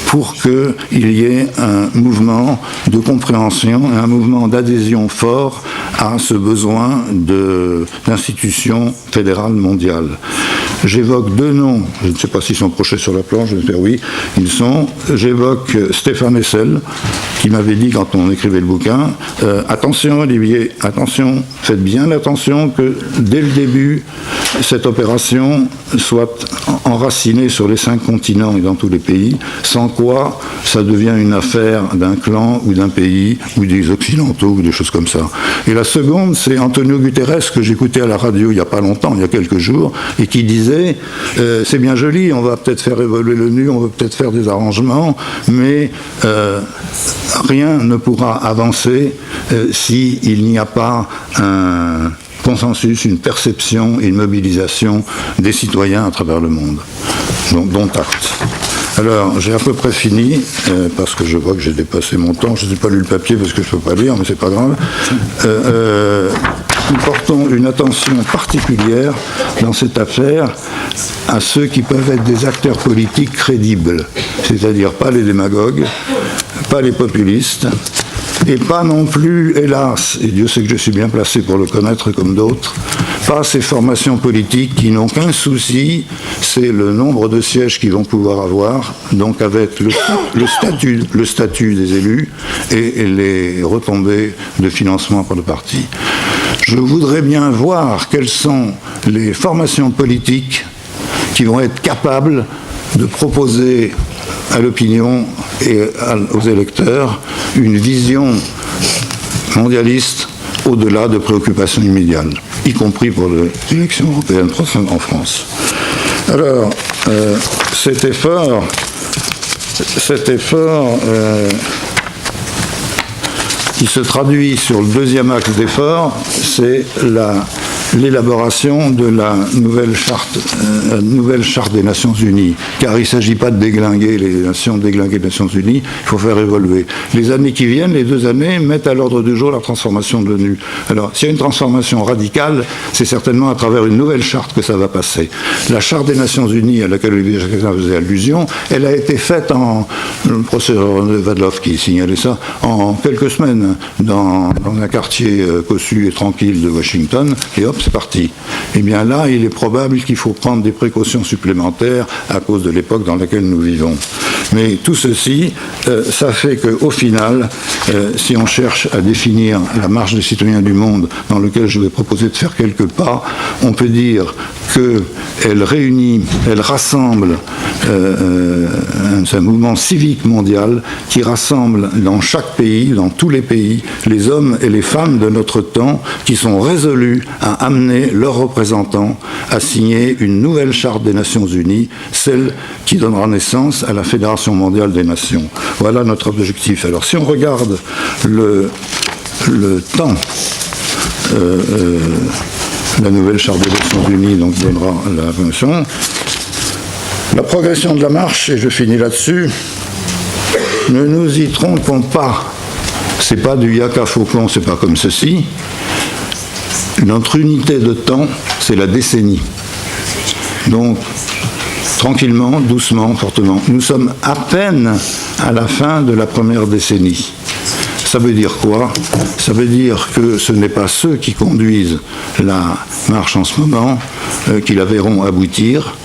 Speaker 4: pour qu'il y ait un mouvement de compréhension, un mouvement d'adhésion fort à ce besoin d'institutions fédérales mondiales. J'évoque 2 noms, je ne sais pas s'ils sont projetés sur la planche, j'espère oui, ils sont. J'évoque Stéphane Hessel, qui m'avait dit quand on écrivait le bouquin, attention Olivier, attention, faites bien attention que dès le début, cette opération soit enracinée sur les 5 continents et dans tous les pays, sans quoi ça devient une affaire d'un clan ou d'un pays, ou des Occidentaux, ou des choses comme ça. Et la seconde, c'est Antonio Guterres, que j'écoutais à la radio il n'y a pas longtemps, il y a quelques jours, et qui disait c'est bien joli, on va peut-être faire évoluer l'ONU, on va peut-être faire des arrangements, mais rien ne pourra avancer s'il n'y a pas un consensus, une perception et une mobilisation des citoyens à travers le monde. Donc, dont acte. Alors, j'ai à peu près fini, parce que je vois que j'ai dépassé mon temps. Je n'ai pas lu le papier parce que je ne peux pas lire, mais c'est pas grave. Nous portons une attention particulière dans cette affaire à ceux qui peuvent être des acteurs politiques crédibles, c'est-à-dire pas les démagogues, pas les populistes, et pas non plus, hélas, et Dieu sait que je suis bien placé pour le connaître comme d'autres, pas ces formations politiques qui n'ont qu'un souci, c'est le nombre de sièges qu'ils vont pouvoir avoir, donc avec le statut des élus et les retombées de financement pour le parti. Je voudrais bien voir quelles sont les formations politiques qui vont être capables de proposer à l'opinion et aux électeurs une vision mondialiste au-delà de préoccupations immédiates, y compris pour les élections européennes prochaines en France. Alors, cet effort qui se traduit sur le 2e axe d'effort, c'est l'élaboration de la nouvelle charte des Nations Unies. Car il ne s'agit pas de déglinguer les Nations Unies, il faut faire évoluer. Les années qui viennent, les 2 années, mettent à l'ordre du jour la transformation de l'ONU. Alors, s'il y a une transformation radicale, c'est certainement à travers une nouvelle charte que ça va passer. La charte des Nations Unies, à laquelle Olivier Jacquemin faisait allusion, elle a été faite le professeur Vadlov qui signalait ça, en quelques semaines, dans un quartier cossu et tranquille de Washington, et hop, c'est parti. Eh bien là, il est probable qu'il faut prendre des précautions supplémentaires à cause de l'époque dans laquelle nous vivons. Mais tout ceci, ça fait qu'au final, si on cherche à définir la marche des citoyens du monde, dans lequel je vais proposer de faire quelques pas, on peut dire qu'elle réunit, elle rassemble un mouvement civique mondial qui rassemble dans chaque pays, dans tous les pays, les hommes et les femmes de notre temps qui sont résolus à amener leurs représentants à signer une nouvelle charte des Nations Unies, celle qui donnera naissance à la Fédération mondiale des nations. Voilà notre objectif. Alors si on regarde le temps, la nouvelle charte des Nations Unies donc donnera la fonction. La progression de la marche, et je finis là-dessus, ne nous y trompons pas. C'est pas du yaka faucon, c'est pas comme ceci. Notre unité de temps, c'est la décennie. Donc, tranquillement, doucement, fortement. Nous sommes à peine à la fin de la première décennie. Ça veut dire quoi? Ça veut dire que ce n'est pas ceux qui conduisent la marche en ce moment qui la verront aboutir,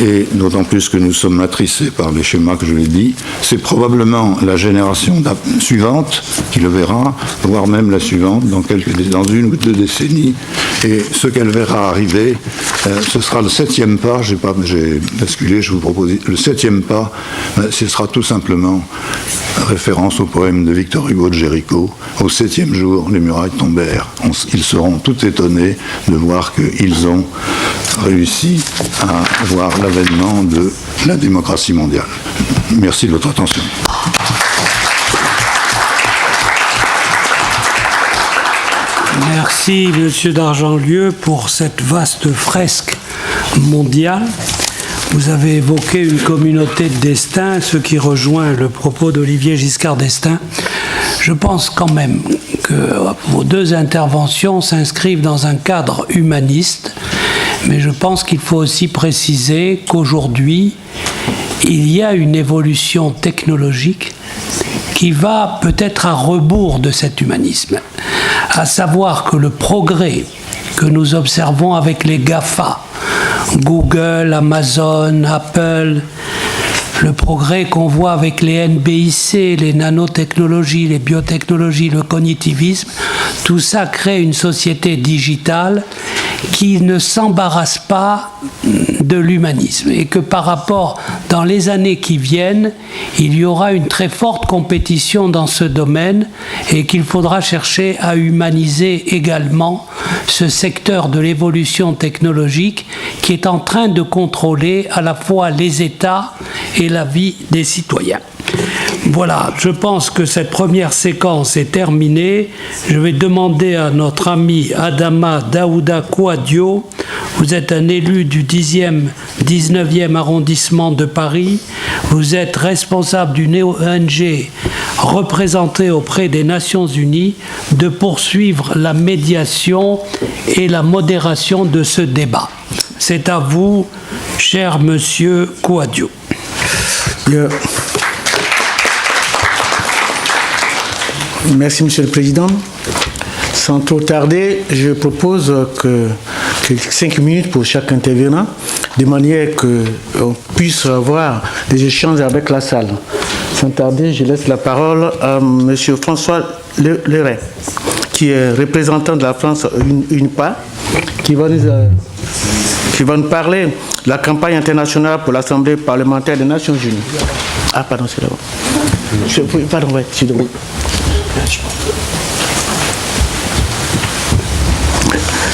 Speaker 4: et d'autant plus que nous sommes matricés par les schémas que je l'ai dit, c'est probablement la génération suivante qui le verra, voire même la suivante, dans une ou deux décennies, et ce qu'elle verra arriver, ce sera le 7e pas, j'ai basculé, je vous propose le 7e pas, ce sera tout simplement référence au poème de Victor Hugo de Géricault, au 7e jour, les murailles tombèrent. Ils seront tout étonnés de voir qu'ils ont réussi à voir l'avènement de la démocratie mondiale. Merci de votre attention.
Speaker 1: Merci, Monsieur d'Argentlieu, pour cette vaste fresque mondiale. Vous avez évoqué une communauté de destin, ce qui rejoint le propos d'Olivier Giscard d'Estaing. Je pense quand même que vos deux interventions s'inscrivent dans un cadre humaniste, mais je pense qu'il faut aussi préciser qu'aujourd'hui, il y a une évolution technologique qui va peut-être à rebours de cet humanisme, à savoir que le progrès que nous observons avec les GAFA, Google, Amazon, Apple, le progrès qu'on voit avec les NBIC, les nanotechnologies, les biotechnologies, le cognitivisme, tout ça crée une société digitale qui ne s'embarrasse pas de l'humanisme et que par rapport, dans les années qui viennent, il y aura une très forte compétition dans ce domaine et qu'il faudra chercher à humaniser également ce secteur de l'évolution technologique qui est en train de contrôler à la fois les États et la vie des citoyens. Voilà, je pense que cette première séquence est terminée. Je vais demander à notre ami Adama Daouda Kouadio, vous êtes un élu du 19e arrondissement de Paris, vous êtes responsable d'une ONG représentée auprès des Nations Unies, de poursuivre la médiation et la modération de ce débat. C'est à vous, cher monsieur Kouadio.
Speaker 5: Merci, Monsieur le Président. Sans trop tarder, je propose que 5 minutes pour chaque intervenant, de manière qu'on puisse avoir des échanges avec la salle. Sans tarder, je laisse la parole à Monsieur François Leray, qui est représentant de la France UNPA, qui va nous parler de la campagne internationale pour l'Assemblée parlementaire des Nations Unies. Ah, pardon, c'est là-bas. Pardon, ouais, c'est là-bas.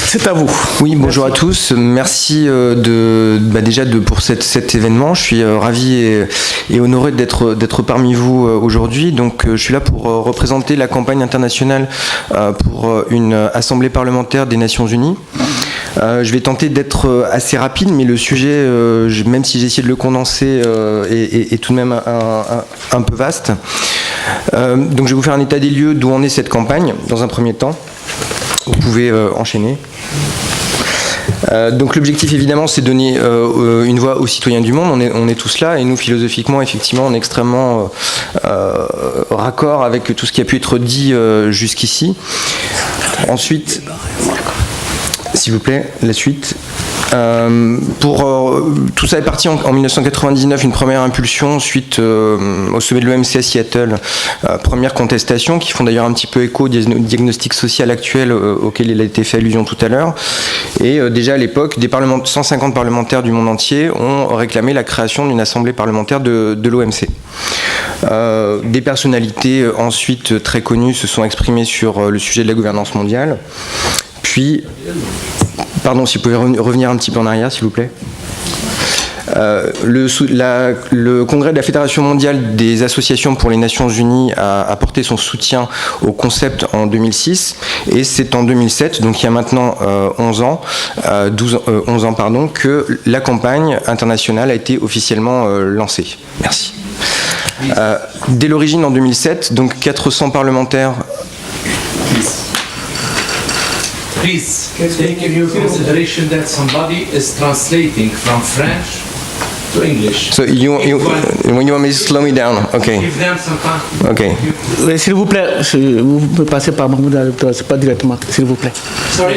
Speaker 5: C'est à vous.
Speaker 6: Oui, bonjour à tous. Merci pour cet événement. Je suis ravi et honoré d'être parmi vous aujourd'hui. Donc, je suis là pour représenter la campagne internationale pour une assemblée parlementaire des Nations Unies. Je vais tenter d'être assez rapide, mais le sujet, même si j'ai essayé de le condenser, est tout de même un peu vaste. Donc je vais vous faire un état des lieux d'où en est cette campagne, dans un premier temps. Vous pouvez enchaîner. Donc l'objectif évidemment c'est de donner une voix aux citoyens du monde, on est tous là et nous philosophiquement effectivement on est extrêmement raccord avec tout ce qui a pu être dit jusqu'ici. Ensuite, s'il vous plaît, la suite. Tout ça est parti en 1999, une première impulsion suite au sommet de l'OMC à Seattle, première contestation qui font d'ailleurs un petit peu écho au diagnostic social actuel auquel il a été fait allusion tout à l'heure. Et déjà à l'époque, 150 parlementaires du monde entier ont réclamé la création d'une assemblée parlementaire de l'OMC. Des personnalités ensuite très connues se sont exprimées sur le sujet de la gouvernance mondiale. Puis, pardon, si vous pouvez revenir un petit peu en arrière, s'il vous plaît. Le congrès de la Fédération mondiale des associations pour les Nations Unies a apporté son soutien au concept en 2006 et c'est en 2007, donc il y a maintenant 11 ans, que la campagne internationale a été officiellement lancée. Merci. Dès l'origine en 2007, donc 400 parlementaires.
Speaker 7: Please take into consideration that somebody is translating from French to English.
Speaker 6: So you want me to slow me down? Okay.
Speaker 7: Give them some time.
Speaker 6: Okay.
Speaker 5: S'il vous plaît, vous pouvez passer par Mahmoud Al-Abdallah, c'est pas directement, s'il vous plaît.
Speaker 7: Sorry.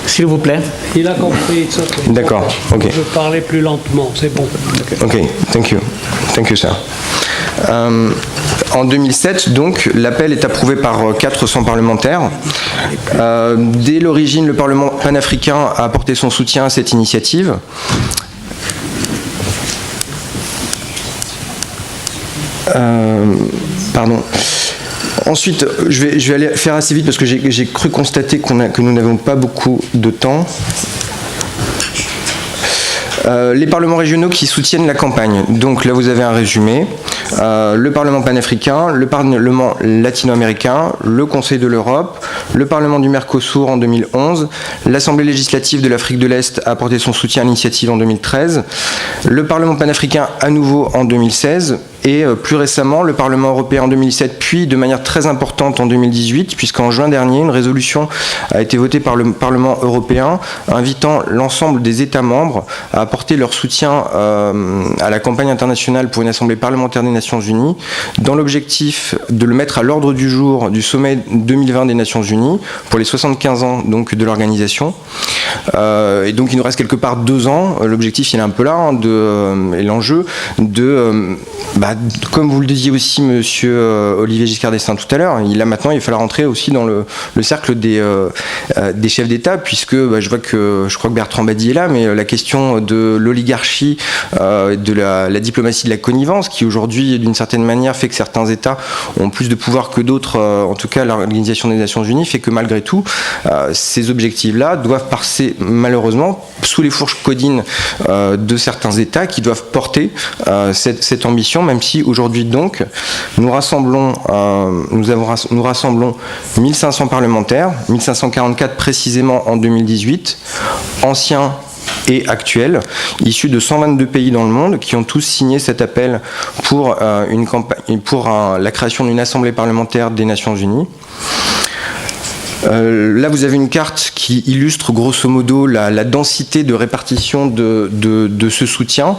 Speaker 5: S'il vous plaît.
Speaker 1: Il a compris. it's okay.
Speaker 6: D'accord. Ok.
Speaker 1: Je vais parler plus lentement, c'est bon.
Speaker 6: Ok. Thank you, sir. En 2007, donc, l'appel est approuvé par 400 parlementaires. Dès l'origine, le Parlement panafricain a apporté son soutien à cette initiative. Pardon. Ensuite, je vais aller faire assez vite parce que j'ai cru constater que nous n'avons pas beaucoup de temps. Les parlements régionaux qui soutiennent la campagne. Donc là, vous avez un résumé. Le Parlement panafricain, le Parlement latino-américain, le Conseil de l'Europe, le Parlement du Mercosur en 2011, l'Assemblée législative de l'Afrique de l'Est a apporté son soutien à l'initiative en 2013, le Parlement panafricain à nouveau en 2016, et plus récemment le Parlement européen en 2017, puis de manière très importante en 2018, puisqu'en juin dernier, une résolution a été votée par le Parlement européen invitant l'ensemble des États membres à apporter leur soutien à la campagne internationale pour une assemblée parlementaire des Nations Unies, dans l'objectif de le mettre à l'ordre du jour du sommet 2020 des Nations Unies, pour les 75 ans donc, de l'organisation. Et donc il nous reste quelque part 2 ans, l'objectif il est un peu là, et l'enjeu de... comme vous le disiez aussi, monsieur Olivier Giscard d'Estaing tout à l'heure, il va falloir rentrer aussi dans le cercle des chefs d'État, puisque je crois que Bertrand Badi est là, mais la question de l'oligarchie, de la diplomatie de la connivence, qui aujourd'hui, d'une certaine manière, fait que certains États ont plus de pouvoir que d'autres, en tout cas l'Organisation des Nations Unies, fait que malgré tout, ces objectifs-là doivent passer malheureusement sous les fourches caudines de certains États qui doivent porter cette ambition, même si aujourd'hui donc nous rassemblons 1500 parlementaires, 1544 précisément en 2018, anciens et actuels, issus de 122 pays dans le monde, qui ont tous signé cet appel pour la création d'une assemblée parlementaire des Nations Unies. Là, vous avez une carte qui illustre grosso modo la densité de répartition de ce soutien.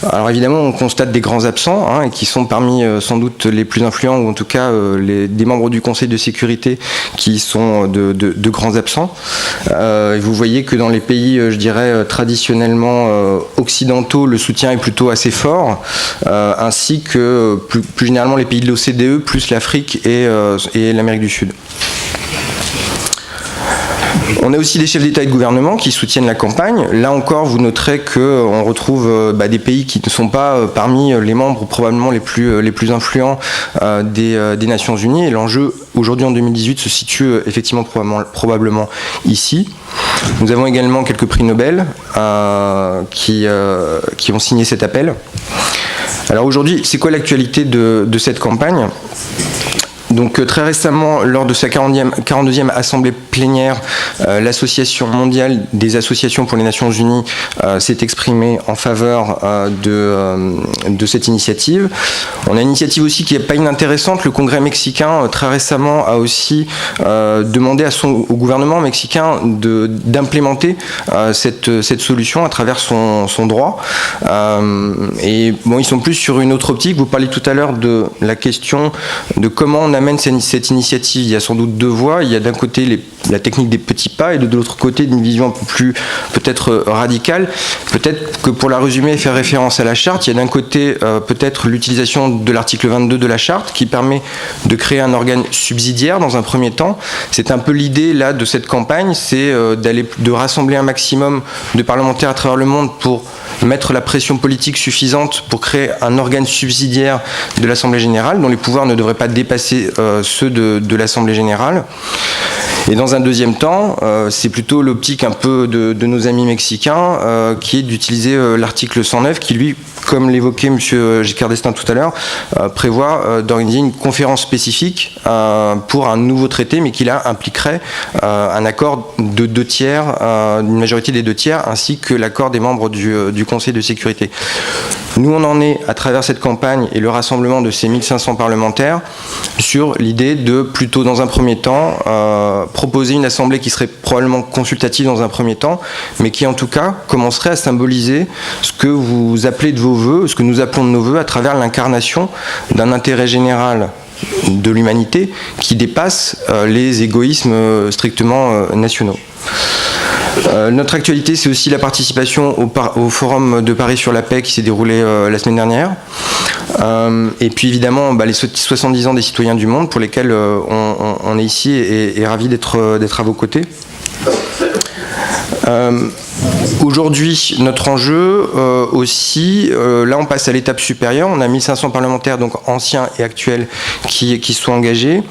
Speaker 6: Alors évidemment, on constate des grands absents, et qui sont parmi sans doute les plus influents, ou en tout cas des membres du Conseil de sécurité qui sont de grands absents. Et vous voyez que dans les pays, je dirais, traditionnellement occidentaux, le soutien est plutôt assez fort, ainsi que plus généralement les pays de l'OCDE, plus l'Afrique et l'Amérique du Sud. On a aussi des chefs d'État et de gouvernement qui soutiennent la campagne. Là encore, vous noterez qu'on retrouve des pays qui ne sont pas parmi les membres probablement les plus influents des Nations Unies. Et l'enjeu aujourd'hui en 2018 se situe effectivement probablement ici. Nous avons également quelques prix Nobel qui ont signé cet appel. Alors aujourd'hui, c'est quoi l'actualité de cette campagne ? Donc très récemment, lors de sa 42e assemblée plénière, l'Association mondiale des associations pour les Nations Unies s'est exprimée en faveur de cette initiative. On a une initiative aussi qui n'est pas inintéressante. Le Congrès mexicain, très récemment, a aussi demandé au gouvernement mexicain d'implémenter cette solution à travers son droit. Et bon, ils sont plus sur une autre optique. Vous parliez tout à l'heure de la question de comment on amène cette initiative, il y a sans doute deux voies. Il y a d'un côté la technique des petits pas et de l'autre côté une vision un peu plus peut-être radicale. Peut-être que pour la résumer et faire référence à la charte, il y a d'un côté peut-être l'utilisation de l'article 22 de la charte qui permet de créer un organe subsidiaire dans un premier temps. C'est un peu l'idée là de cette campagne, c'est de rassembler un maximum de parlementaires à travers le monde pour mettre la pression politique suffisante pour créer un organe subsidiaire de l'Assemblée générale dont les pouvoirs ne devraient pas dépasser ceux de l'Assemblée générale. Et dans un deuxième temps, c'est plutôt l'optique un peu de nos amis mexicains qui est d'utiliser l'article 109 qui, lui, comme l'évoquait M. Giscard d'Estaing tout à l'heure, prévoit d'organiser une conférence spécifique pour un nouveau traité, mais qui là impliquerait un accord de 2 tiers, une majorité des 2 tiers, ainsi que l'accord des membres du Conseil de sécurité. Nous, on en est, à travers cette campagne et le rassemblement de ces 1500 parlementaires, sur l'idée de, plutôt dans un premier temps, proposer une assemblée qui serait probablement consultative dans un premier temps, mais qui en tout cas commencerait à symboliser ce que vous appelez de vos voeux, ce que nous appelons de nos voeux, à travers l'incarnation d'un intérêt général de l'humanité qui dépasse les égoïsmes strictement nationaux. Notre actualité, c'est aussi la participation au Forum de Paris sur la paix qui s'est déroulé la semaine dernière. Et puis évidemment, les 70 ans des citoyens du monde pour lesquels on est ici et ravis d'être à vos côtés. Aujourd'hui, notre enjeu aussi, là on passe à l'étape supérieure, on a 1500 parlementaires, donc anciens et actuels, qui sont engagés,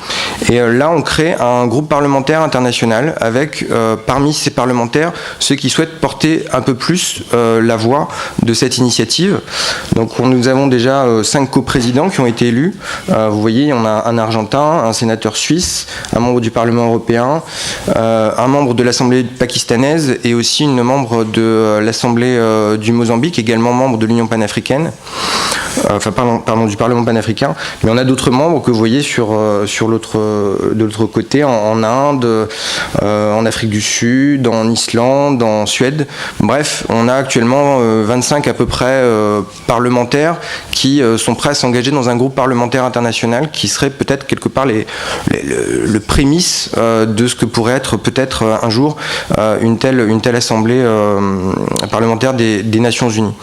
Speaker 6: et là on crée un groupe parlementaire international avec, parmi ces parlementaires, ceux qui souhaitent porter un peu plus la voix de cette initiative. Donc nous avons déjà 5 coprésidents qui ont été élus, vous voyez, on a un Argentin, un sénateur suisse, un membre du Parlement européen, un membre de l'Assemblée pakistanaise et aussi une membre de l'Assemblée du Mozambique, également membre de l'Union panafricaine, pardon, du Parlement panafricain, mais on a d'autres membres que vous voyez de l'autre côté, en Inde, en Afrique du Sud, en Islande, en Suède. Bref, on a actuellement 25 à peu près parlementaires qui sont prêts à s'engager dans un groupe parlementaire international qui serait peut-être quelque part le prémisse de ce que pourrait être peut-être un jour une telle assemblée parlementaire des Nations Unies.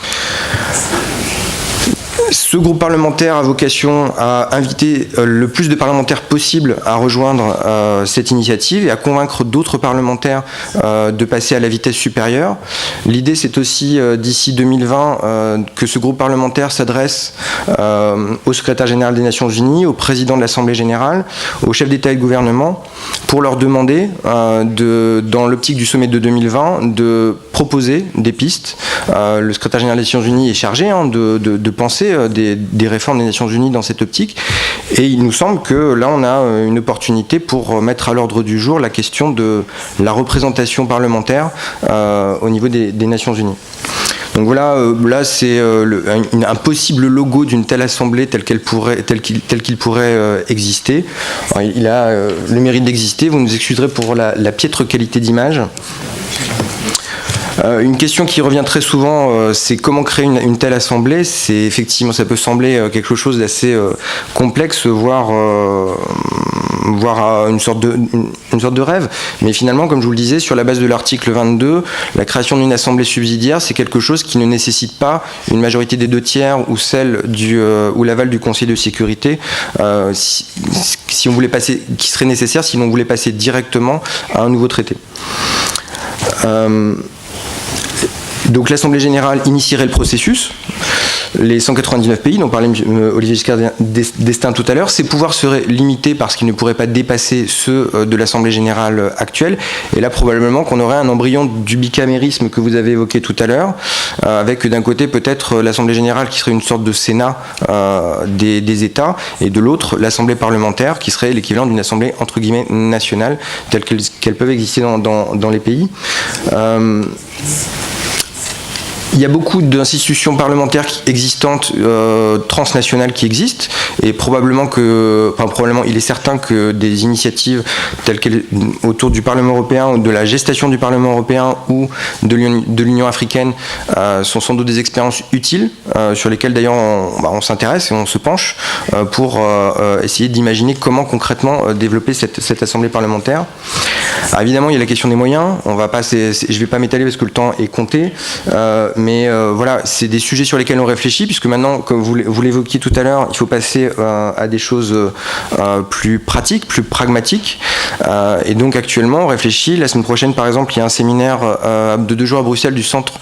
Speaker 6: Ce groupe parlementaire a vocation à inviter le plus de parlementaires possible à rejoindre cette initiative et à convaincre d'autres parlementaires de passer à la vitesse supérieure. L'idée, c'est aussi d'ici 2020 que ce groupe parlementaire s'adresse au secrétaire général des Nations Unies, au président de l'Assemblée générale, aux chefs d'État et de gouvernement, pour leur demander, dans l'optique du sommet de 2020, de proposer des pistes. Le secrétaire général des Nations Unies est chargé de penser des réformes des Nations Unies dans cette optique, et il nous semble que là on a une opportunité pour mettre à l'ordre du jour la question de la représentation parlementaire au niveau des Nations Unies. Donc voilà, là c'est un possible logo d'une telle assemblée tel qu'il pourrait exister. Alors, il a le mérite d'exister, vous nous excuserez pour la piètre qualité d'image. Une question qui revient très souvent, c'est comment créer une telle assemblée. C'est effectivement, ça peut sembler quelque chose d'assez complexe, voire une sorte de rêve. Mais finalement, comme je vous le disais, sur la base de l'article 22, la création d'une assemblée subsidiaire, c'est quelque chose qui ne nécessite pas une majorité des 2 tiers ou celle ou l'aval du Conseil de sécurité, si on voulait passer, qui serait nécessaire si l'on voulait passer directement à un nouveau traité. Donc l'Assemblée générale initierait le processus. Les 199 pays dont parlait Olivier Giscard d'Estaing tout à l'heure, ces pouvoirs seraient limités parce qu'ils ne pourraient pas dépasser ceux de l'Assemblée générale actuelle. Et là, probablement qu'on aurait un embryon du bicamérisme que vous avez évoqué tout à l'heure, avec d'un côté peut-être l'Assemblée générale qui serait une sorte de Sénat des États, et de l'autre l'Assemblée parlementaire qui serait l'équivalent d'une assemblée entre guillemets nationale, telle qu'elles peuvent exister dans les pays. il y a beaucoup d'institutions parlementaires existantes, transnationales qui existent, et probablement il est certain que des initiatives telles qu'elles autour du Parlement européen, ou de la gestation du Parlement européen, ou de l'Union africaine, sont sans doute des expériences utiles, sur lesquelles d'ailleurs on s'intéresse et on se penche pour essayer d'imaginer comment concrètement développer cette assemblée parlementaire. Alors évidemment, il y a la question des moyens. Je ne vais pas m'étaler parce que le temps est compté, mais voilà, c'est des sujets sur lesquels on réfléchit, puisque maintenant, comme vous l'évoquiez tout à l'heure, il faut passer à des choses plus pratiques, plus pragmatiques. Et donc actuellement, on réfléchit. La semaine prochaine, par exemple, il y a un séminaire de 2 jours à Bruxelles du Centre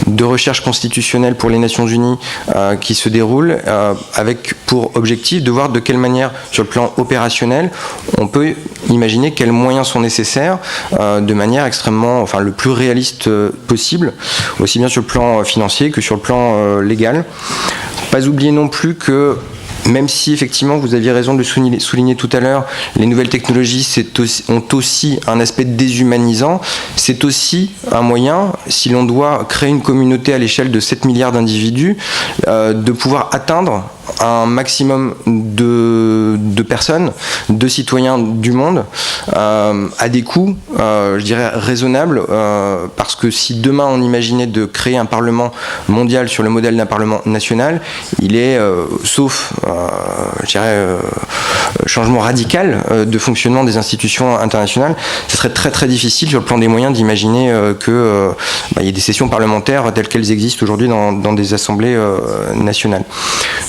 Speaker 6: de recherche constitutionnelle pour les Nations Unies qui se déroule, avec pour objectif de voir de quelle manière, sur le plan opérationnel, on peut imaginer quels moyens sont nécessaires de manière extrêmement, le plus réaliste possible, aussi bien sur le plan financier que sur le plan légal. Pas oublier non plus que, même si effectivement vous aviez raison de le souligner tout à l'heure, les nouvelles technologies ont aussi un aspect déshumanisant, c'est aussi un moyen, si l'on doit créer une communauté à l'échelle de 7 milliards d'individus, de pouvoir atteindre un maximum de personnes, de citoyens du monde, à des coûts, je dirais, raisonnables, parce que si demain on imaginait de créer un parlement mondial sur le modèle d'un parlement national, il est, sauf, je dirais, changement radical de fonctionnement des institutions internationales, ce serait très très difficile sur le plan des moyens d'imaginer que y ait des sessions parlementaires telles qu'elles existent aujourd'hui dans des assemblées nationales.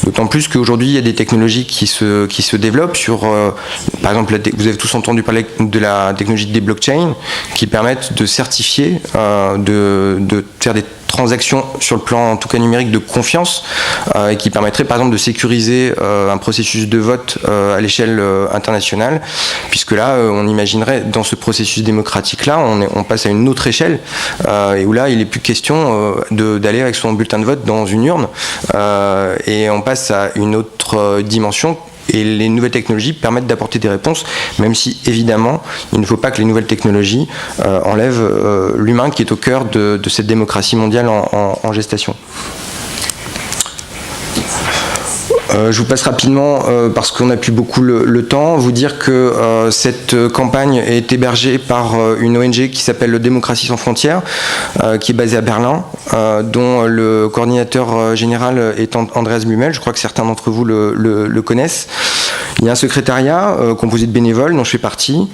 Speaker 6: D'autant plus qu'aujourd'hui, il y a des technologies qui se développent sur, par exemple, vous avez tous entendu parler de la technologie des blockchains, qui permettent de certifier, de faire des transactions sur le plan, en tout cas numérique, de confiance, et qui permettrait par exemple de sécuriser un processus de vote à l'échelle internationale, puisque là on imaginerait, dans ce processus démocratique là, on passe à une autre échelle, et où là il n'est plus question d'aller avec son bulletin de vote dans une urne, et on passe à une autre dimension. Et les nouvelles technologies permettent d'apporter des réponses, même si, évidemment, il ne faut pas que les nouvelles technologies enlèvent l'humain qui est au cœur de cette démocratie mondiale en gestation. Je vous passe rapidement, parce qu'on n'a plus beaucoup le temps, vous dire que cette campagne est hébergée par une ONG qui s'appelle le Démocratie sans frontières, qui est basée à Berlin, dont le coordinateur général est Andreas Blumel. Je crois que certains d'entre vous le connaissent. Il y a un secrétariat composé de bénévoles, dont je fais partie,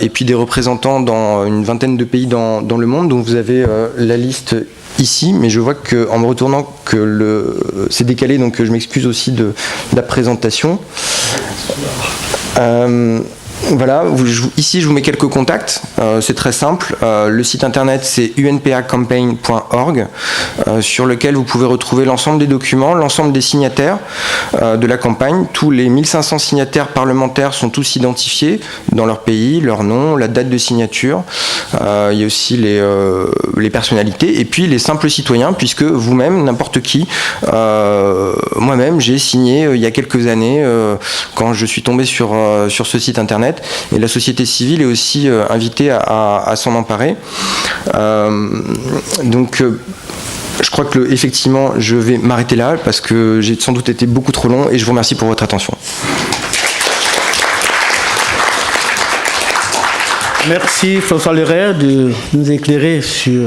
Speaker 6: et puis des représentants dans une vingtaine de pays dans le monde, dont vous avez la liste ici, mais je vois qu'en me retournant que c'est décalé, donc je m'excuse aussi de la présentation. Voilà, ici je vous mets quelques contacts, c'est très simple. Le site internet c'est unpacampaign.org, sur lequel vous pouvez retrouver l'ensemble des documents, l'ensemble des signataires de la campagne. Tous les 1500 signataires parlementaires sont tous identifiés dans leur pays, leur nom, la date de signature. Il y a aussi les personnalités et puis les simples citoyens, puisque vous-même, n'importe qui, moi-même j'ai signé il y a quelques années quand je suis tombé sur ce site internet. Et la société civile est aussi invitée à s'en emparer. Donc, je crois que effectivement, je vais m'arrêter là parce que j'ai sans doute été beaucoup trop long et je vous remercie pour votre attention.
Speaker 5: Merci François Lerrer de nous éclairer sur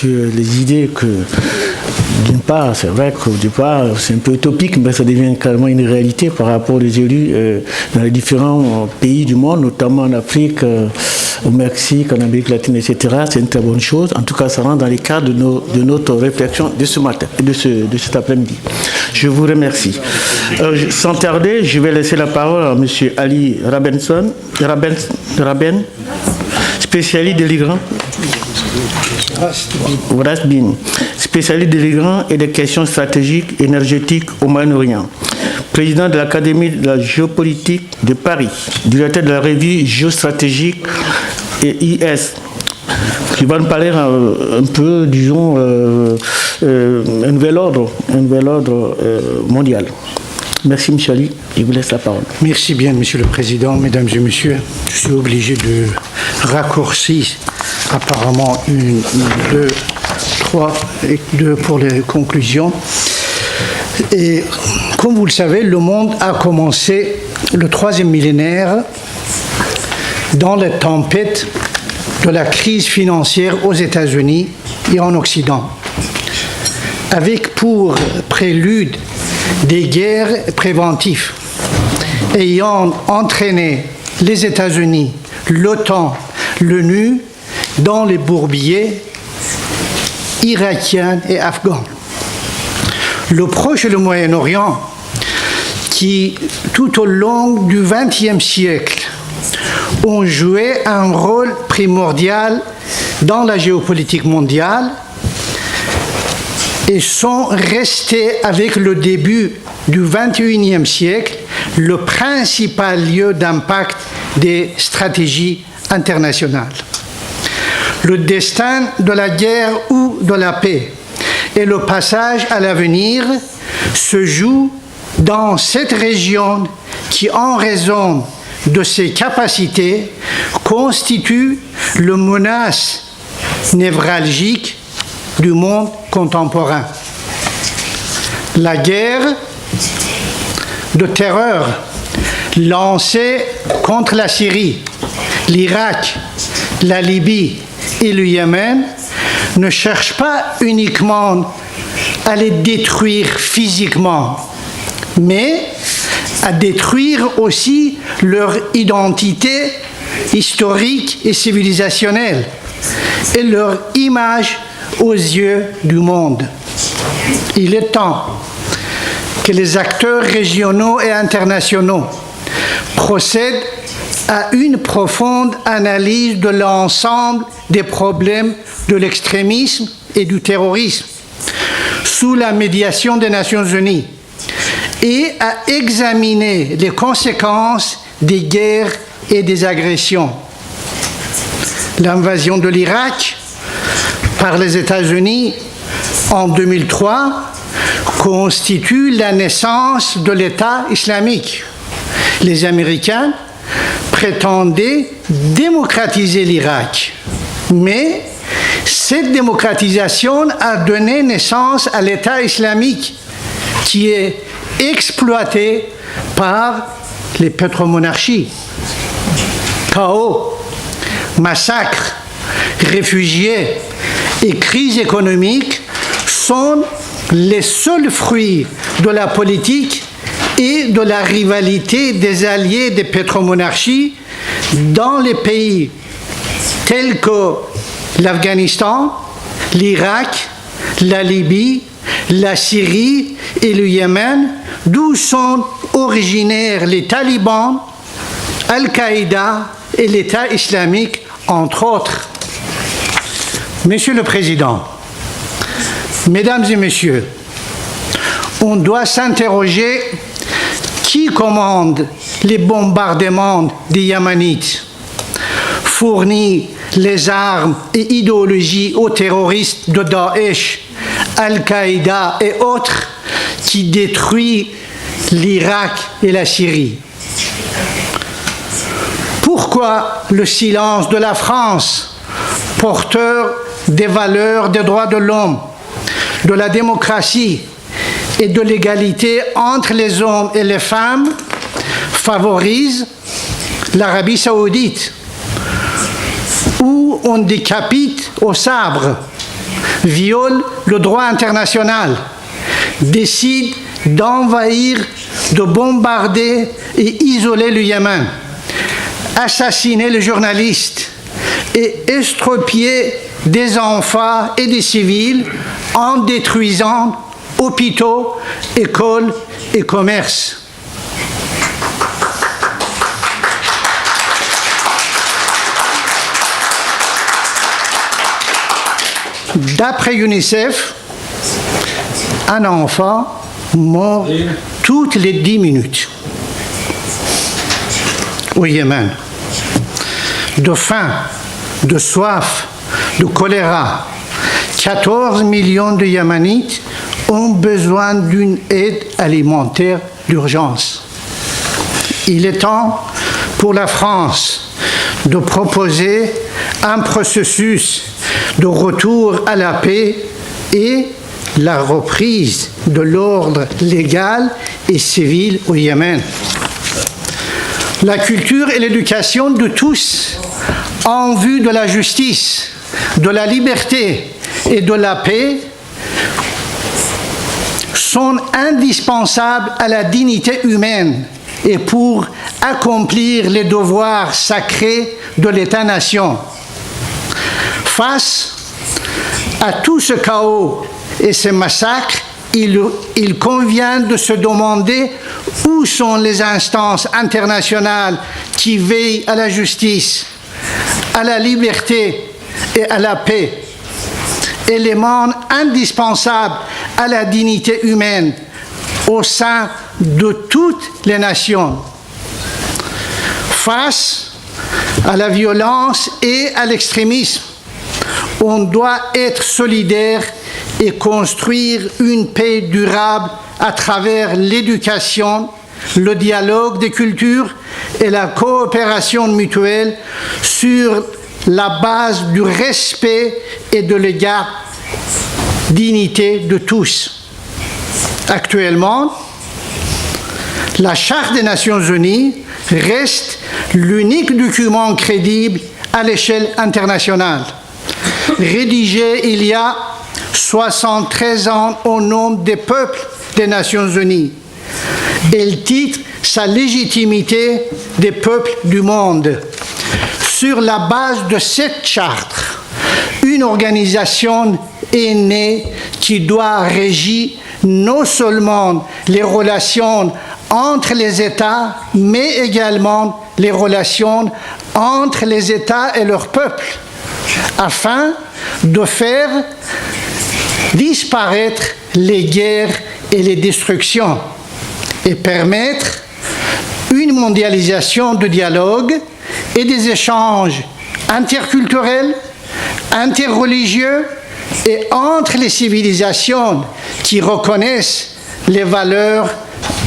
Speaker 5: les idées que, d'une part, c'est vrai qu'au départ, c'est un peu utopique, mais ça devient carrément une réalité par rapport aux élus dans les différents pays du monde, notamment en Afrique, au Mexique, en Amérique latine, etc. C'est une très bonne chose. En tout cas, ça rentre dans les cadres de notre réflexion de ce matin et de cet après-midi. Je vous remercie. Sans tarder, je vais laisser la parole à M. Ali Raben, spécialiste des migrants. Rasbin, spécialiste des migrants et des questions stratégiques énergétiques au Moyen-Orient, président de l'Académie de la géopolitique de Paris, directeur de la revue géostratégique et IS, qui va nous parler un peu, disons, un nouvel ordre mondial. Merci, M. Ali. Je vous laisse la parole.
Speaker 8: Merci bien, Monsieur le Président, Mesdames et Messieurs. Je suis obligé de raccourcir apparemment 1, 2, pour les conclusions. Et comme vous le savez, le monde a commencé le 3e millénaire dans la tempête de la crise financière aux États-Unis et en Occident, avec pour prélude des guerres préventives ayant entraîné les États-Unis, l'OTAN, l'ONU dans les bourbiers irakiens et afghans. Le Proche et le Moyen-Orient, qui tout au long du XXe siècle ont joué un rôle primordial dans la géopolitique mondiale et sont restés avec le début du XXIe siècle le principal lieu d'impact des stratégies internationales. Le destin de la guerre ou de la paix et le passage à l'avenir se joue dans cette région qui, en raison de ses capacités, constitue le menace névralgique du monde contemporain. La guerre de terreur lancée contre la Syrie, l'Irak, la Libye et le Yémen ne cherche pas uniquement à les détruire physiquement, mais à détruire aussi leur identité historique et civilisationnelle et leur image aux yeux du monde. Il est temps que les acteurs régionaux et internationaux procèdent à une profonde analyse de l'ensemble des problèmes de l'extrémisme et du terrorisme sous la médiation des Nations Unies et à examiner les conséquences des guerres et des agressions. L'invasion de l'Irak par les États-Unis en 2003 constitue la naissance de l'État islamique. Les Américains prétendaient démocratiser l'Irak, mais cette démocratisation a donné naissance à l'État islamique qui est exploité par les pétromonarchies. Chaos, massacres, réfugiés et crise économique sont les seuls fruits de la politique et de la rivalité des alliés des pétromonarchies dans les pays tels que l'Afghanistan, l'Irak, la Libye, la Syrie et le Yémen, d'où sont originaires les talibans, Al-Qaïda et l'État islamique, entre autres. Monsieur le Président, Mesdames et Messieurs, on doit s'interroger qui commande les bombardements des Yéménites, fournit les armes et idéologies aux terroristes de Daesh, Al-Qaïda et autres qui détruisent l'Irak et la Syrie. Pourquoi le silence de la France, porteur des valeurs des droits de l'homme, de la démocratie et de l'égalité entre les hommes et les femmes, favorise l'Arabie saoudite, où on décapite au sabre, viole le droit international, décide d'envahir, de bombarder et isoler le Yémen, assassiner les journalistes et extropier des enfants et des civils en détruisant hôpitaux, écoles et commerces. D'après UNICEF, un enfant meurt toutes les 10 minutes au Yémen, de faim, de soif, de choléra. 14 millions de Yéménites ont besoin d'une aide alimentaire d'urgence. Il est temps pour la France de proposer un processus de retour à la paix et la reprise de l'ordre légal et civil au Yémen. La culture et l'éducation de tous en vue de la justice, de la liberté et de la paix sont indispensables à la dignité humaine et pour accomplir les devoirs sacrés de l'État-nation. Face à tout ce chaos et ces massacres, il convient de se demander où sont les instances internationales qui veillent à la justice, à la liberté et à la paix, éléments indispensables à la dignité humaine au sein de toutes les nations. Face à la violence et à l'extrémisme, on doit être solidaire et construire une paix durable à travers l'éducation, le dialogue des cultures et la coopération mutuelle sur la base du respect et de l'égale dignité de tous. Actuellement, la Charte des Nations Unies reste l'unique document crédible à l'échelle internationale, rédigé il y a 73 ans au nom des peuples des Nations Unies. Elle titre sa légitimité des peuples du monde. Sur la base de cette charte, une organisation est née qui doit régir non seulement les relations entre les États, mais également les relations entre les États et leurs peuples, afin de faire disparaître les guerres et les destructions et permettre une mondialisation de dialogue et des échanges interculturels, interreligieux et entre les civilisations qui reconnaissent les valeurs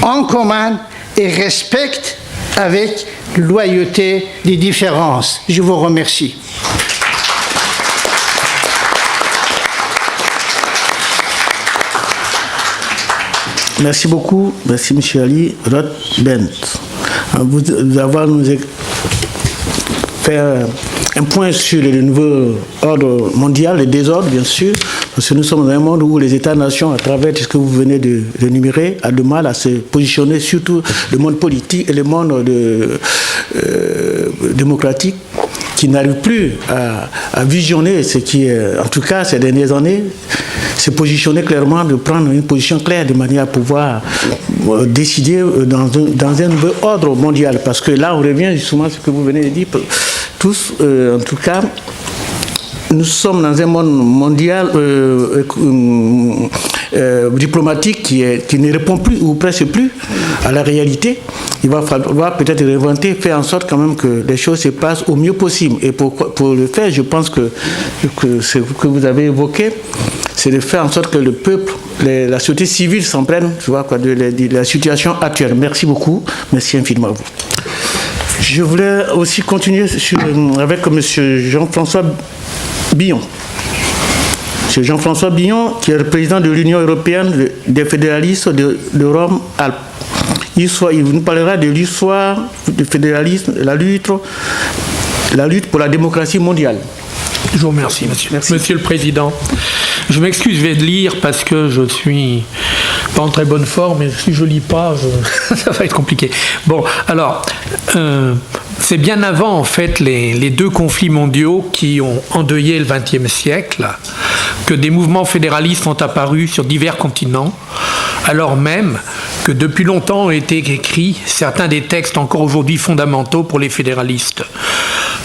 Speaker 8: en commun et respectent avec loyauté les différences. Je vous remercie.
Speaker 5: Merci beaucoup. Merci, M. Ali Roth-Bent. Vous nous fait un point sur le nouveau ordre mondial, le désordre, bien sûr, parce que nous sommes dans un monde où les États-nations, à travers ce que vous venez de énumérer, ont du mal à se positionner, surtout le monde politique et le monde démocratique, qui n'arrivent plus à visionner ce qui est, en tout cas ces dernières années, se positionner clairement, de prendre une position claire de manière à pouvoir décider dans un nouveau ordre mondial. Parce que là, on revient justement à ce que vous venez de dire, tous, en tout cas, nous sommes dans un monde mondial diplomatique qui ne répond plus ou presque plus à la réalité. Il va falloir peut-être réinventer, faire en sorte quand même que les choses se passent au mieux possible. Et pour le faire, je pense que ce que vous avez évoqué, c'est de faire en sorte que le peuple, la société civile s'en prenne, tu vois, de la situation actuelle. Merci beaucoup. Merci infiniment à vous. Je voulais aussi continuer avec M. Jean-François Billon. M. Jean-François Billon, qui est le président de l'Union européenne des fédéralistes de Rome-Alpes. Il nous parlera de l'histoire du fédéralisme, la lutte pour la démocratie mondiale.
Speaker 9: Je vous remercie, Monsieur le Président. Je m'excuse, je vais lire parce que je suis pas en très bonne forme et si je lis pas, ça va être compliqué. Bon, alors, c'est bien avant, en fait, les deux conflits mondiaux qui ont endeuillé le XXe siècle que des mouvements fédéralistes sont apparus sur divers continents, alors même que depuis longtemps ont été écrits certains des textes encore aujourd'hui fondamentaux pour les fédéralistes.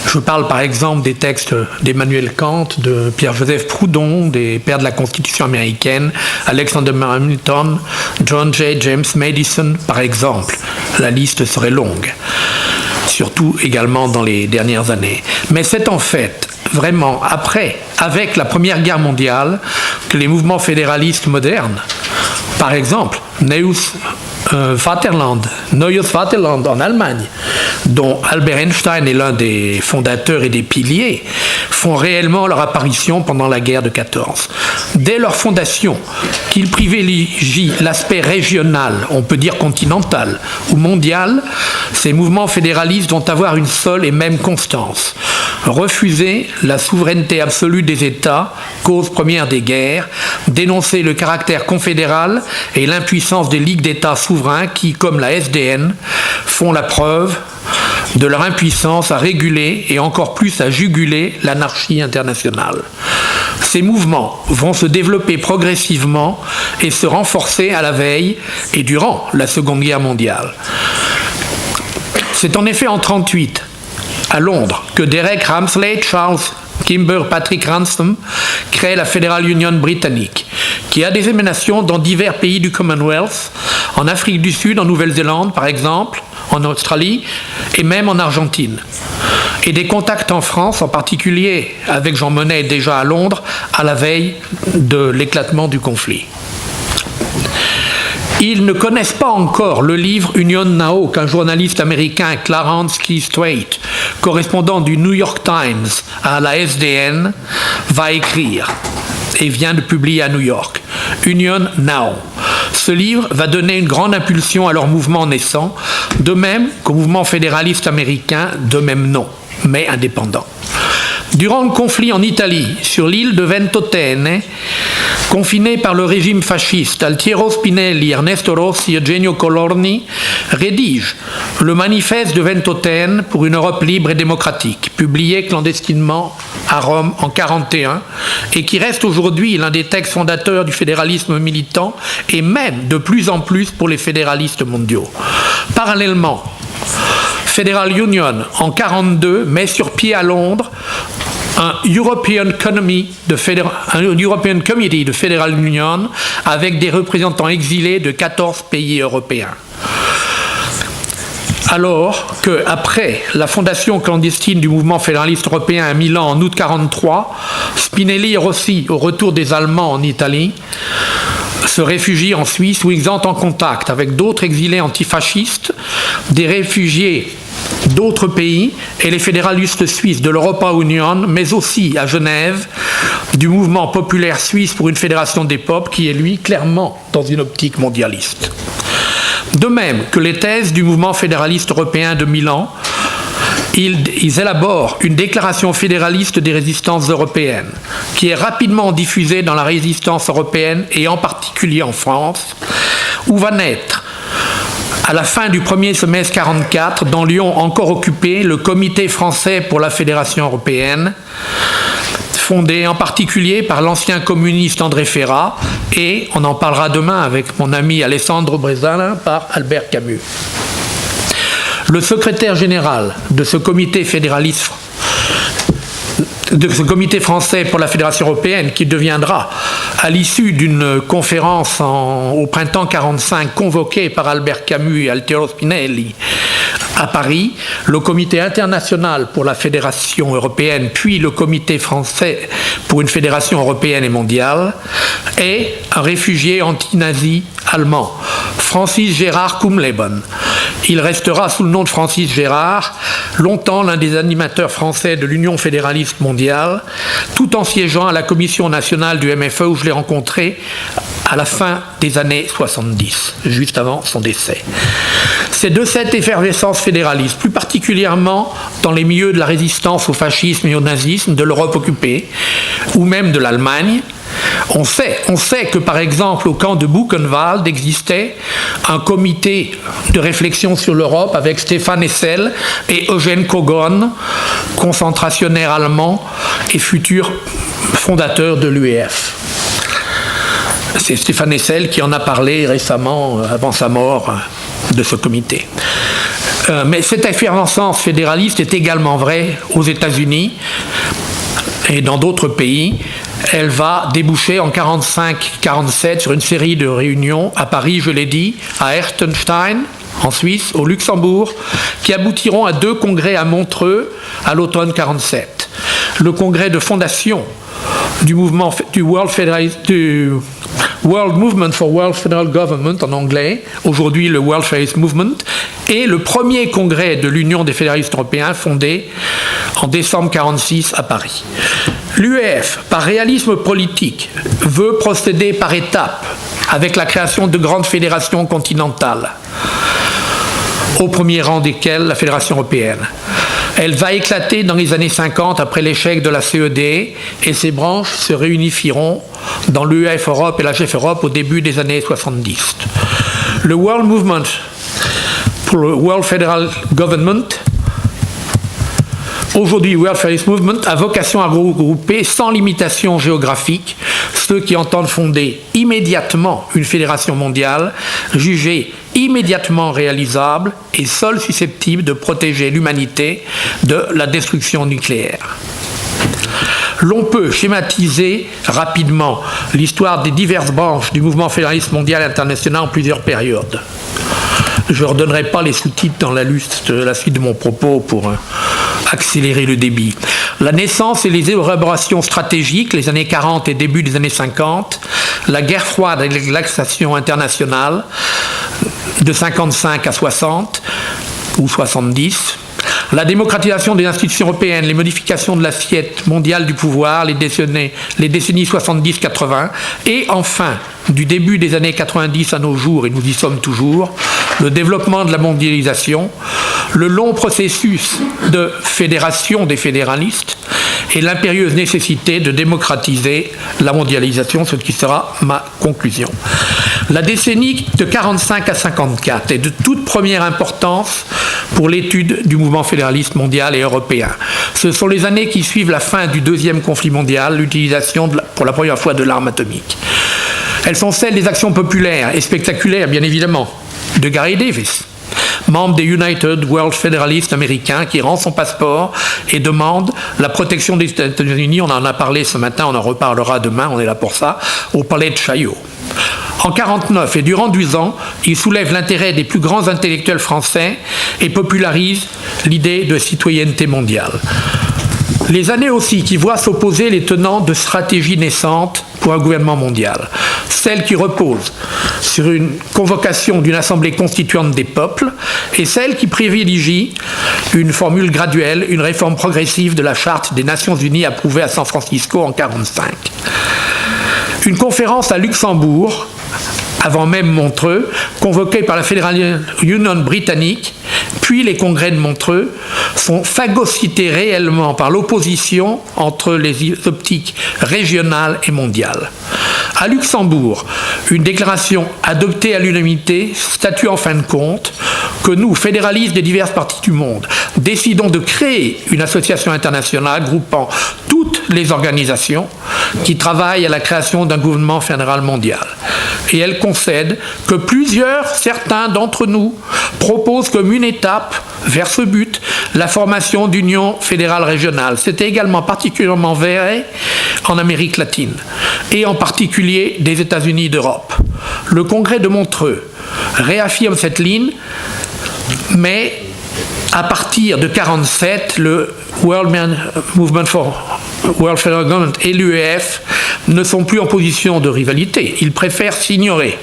Speaker 9: Je parle par exemple des textes d'Emmanuel Kant, de Pierre-Joseph Proudhon, des pères de la Constitution américaine, Alexander Hamilton, John J. James Madison, par exemple. La liste serait longue, surtout également dans les dernières années. Mais c'est en fait vraiment après, avec la Première Guerre mondiale, que les mouvements fédéralistes modernes, par exemple Neuss Vaterland, Neues Vaterland en Allemagne, dont Albert Einstein est l'un des fondateurs et des piliers, font réellement leur apparition pendant la guerre de 14. Dès leur fondation, qu'ils privilégient l'aspect régional, on peut dire continental ou mondial, ces mouvements fédéralistes vont avoir une seule et même constance: refuser la souveraineté absolue des États, cause première des guerres, dénoncer le caractère confédéral et l'impuissance des ligues d'États souverains qui, comme la SDN, font la preuve de leur impuissance à réguler et encore plus à juguler l'anarchie internationale. Ces mouvements vont se développer progressivement et se renforcer à la veille et durant la Seconde Guerre mondiale. C'est en effet en 1938, à Londres, que Derek Ramsay, Charles Kimber, Patrick Ransom créent la Federal Union britannique, qui a des émanations dans divers pays du Commonwealth, en Afrique du Sud, en Nouvelle-Zélande par exemple, en Australie et même en Argentine. Et des contacts en France, en particulier avec Jean Monnet déjà à Londres, à la veille de l'éclatement du conflit. Ils ne connaissent pas encore le livre Union Now qu'un journaliste américain, Clarence Key Strait, correspondant du New York Times à la SDN, va écrire et vient de publier à New York. Union Now. Ce livre va donner une grande impulsion à leur mouvement naissant, de même qu'au mouvement fédéraliste américain, de même nom, mais indépendant. Durant le conflit en Italie, sur l'île de Ventotene, confinés par le régime fasciste, Altiero Spinelli, Ernesto Rossi et Eugenio Colorni rédigent le manifeste de Ventotene pour une Europe libre et démocratique, publié clandestinement à Rome en 1941 et qui reste aujourd'hui l'un des textes fondateurs du fédéralisme militant et même de plus en plus pour les fédéralistes mondiaux. Parallèlement, Federal Union en 1942 met sur pied à Londres un European Committee de Federal Union avec des représentants exilés de 14 pays européens. Alors qu'après la fondation clandestine du mouvement fédéraliste européen à Milan en août 1943, Spinelli et Rossi, au retour des Allemands en Italie, se réfugient en Suisse où ils entrent en contact avec d'autres exilés antifascistes, des réfugiés d'autres pays et les fédéralistes suisses de l'Europa Union, mais aussi à Genève, du mouvement populaire suisse pour une fédération des peuples qui est, lui, clairement dans une optique mondialiste. De même que les thèses du mouvement fédéraliste européen de Milan, ils élaborent une déclaration fédéraliste des résistances européennes, qui est rapidement diffusée dans la résistance européenne et en particulier en France, où va naître, à la fin du premier semestre 1944, dans Lyon encore occupé, le Comité français pour la Fédération européenne, fondé en particulier par l'ancien communiste André Ferrat et, on en parlera demain avec mon ami Alessandro Bresalin, par Albert Camus. Le secrétaire général de ce comité fédéraliste, de ce comité français pour la Fédération européenne, qui deviendra, à l'issue d'une conférence au printemps 1945 convoquée par Albert Camus et Altiero Spinelli à Paris, le comité international pour la Fédération européenne, puis le comité français pour une fédération européenne et mondiale, est un réfugié anti-nazi allemand, Francis Gérard Kumleben. Il restera sous le nom de Francis Gérard, longtemps l'un des animateurs français de l'Union fédéraliste mondiale, tout en siégeant à la commission nationale du MFE où je l'ai rencontré à la fin des années 70, juste avant son décès. C'est de cette effervescence fédéraliste, plus particulièrement dans les milieux de la résistance au fascisme et au nazisme, de l'Europe occupée, ou même de l'Allemagne. On sait que, par exemple, au camp de Buchenwald existait un comité de réflexion sur l'Europe avec Stefan Hessel et Eugen Kogon, concentrationnaire allemand et futur fondateur de l'UEF. C'est Stefan Hessel qui en a parlé récemment, avant sa mort, de ce comité. Mais cette effervescence fédéraliste est également vraie aux États-Unis et dans d'autres pays. Elle va déboucher en 1945-1947 sur une série de réunions à Paris, je l'ai dit, à Erstenstein, en Suisse, au Luxembourg, qui aboutiront à 2 congrès à Montreux à l'automne 1947. Le congrès de fondation du mouvement du World Movement for World Federal Government en anglais, aujourd'hui le World Federalist Movement, est le premier congrès de l'Union des fédéralistes européens fondé en décembre 1946 à Paris. L'UEF, par réalisme politique, veut procéder par étapes avec la création de grandes fédérations continentales, au premier rang desquelles la Fédération européenne. Elle va éclater dans les années 50 après l'échec de la CED et ses branches se réunifieront dans l'UEF Europe et la GF Europe au début des années 70. Le World Movement pour le World Federal Government, aujourd'hui World Federalist Movement, a vocation à regrouper sans limitation géographique ceux qui entendent fonder immédiatement une fédération mondiale jugée immédiatement réalisable et seule susceptible de protéger l'humanité de la destruction nucléaire. L'on peut schématiser rapidement l'histoire des diverses branches du mouvement fédéraliste mondial international en plusieurs périodes. Je ne redonnerai pas les sous-titres dans la suite de mon propos pour accélérer le débit. La naissance et les élaborations stratégiques, les années 40 et début des années 50, la guerre froide et l'excitation internationale de 55 à 60 ou 70, la démocratisation des institutions européennes, les modifications de l'assiette mondiale du pouvoir, les décennies 70-80, et enfin, du début des années 90 à nos jours, et nous y sommes toujours, le développement de la mondialisation, le long processus de fédération des fédéralistes et l'impérieuse nécessité de démocratiser la mondialisation, ce qui sera ma conclusion. La décennie de 45 à 54 est de toute première importance pour l'étude du mouvement fédéraliste mondial et européen. Ce sont les années qui suivent la fin du deuxième conflit mondial, l'utilisation pour la première fois de l'arme atomique. Elles sont celles des actions populaires et spectaculaires, bien évidemment, de Gary Davis, membre des United World Federalists américains, qui rend son passeport et demande la protection des États-Unis. On en a parlé ce matin, on en reparlera demain, on est là pour ça, au palais de Chaillot. En 1949 et durant 12 ans, il soulève l'intérêt des plus grands intellectuels français et popularise l'idée de citoyenneté mondiale. Les années aussi qui voient s'opposer les tenants de stratégies naissantes pour un gouvernement mondial. Celle qui repose sur une convocation d'une assemblée constituante des peuples et celle qui privilégie une formule graduelle, une réforme progressive de la Charte des Nations Unies approuvée à San Francisco en 1945. Une conférence à Luxembourg, avant même Montreux, convoquée par la Federal Union britannique, puis les congrès de Montreux, sont phagocytés réellement par l'opposition entre les optiques régionales et mondiales. À Luxembourg, une déclaration adoptée à l'unanimité statue en fin de compte que nous, fédéralistes des diverses parties du monde, décidons de créer une association internationale groupant toutes les organisations qui travaillent à la création d'un gouvernement fédéral mondial. Et elle concède que certains d'entre nous proposent comme une étape vers ce but la formation d'unions fédérales régionales. C'était également particulièrement vrai en Amérique latine et en particulier des États-Unis d'Europe. Le congrès de Montreux réaffirme cette ligne, mais à partir de 1947, le World Movement for World Federal Government et l'UEF ne sont plus en position de rivalité. Ils préfèrent s'ignorer.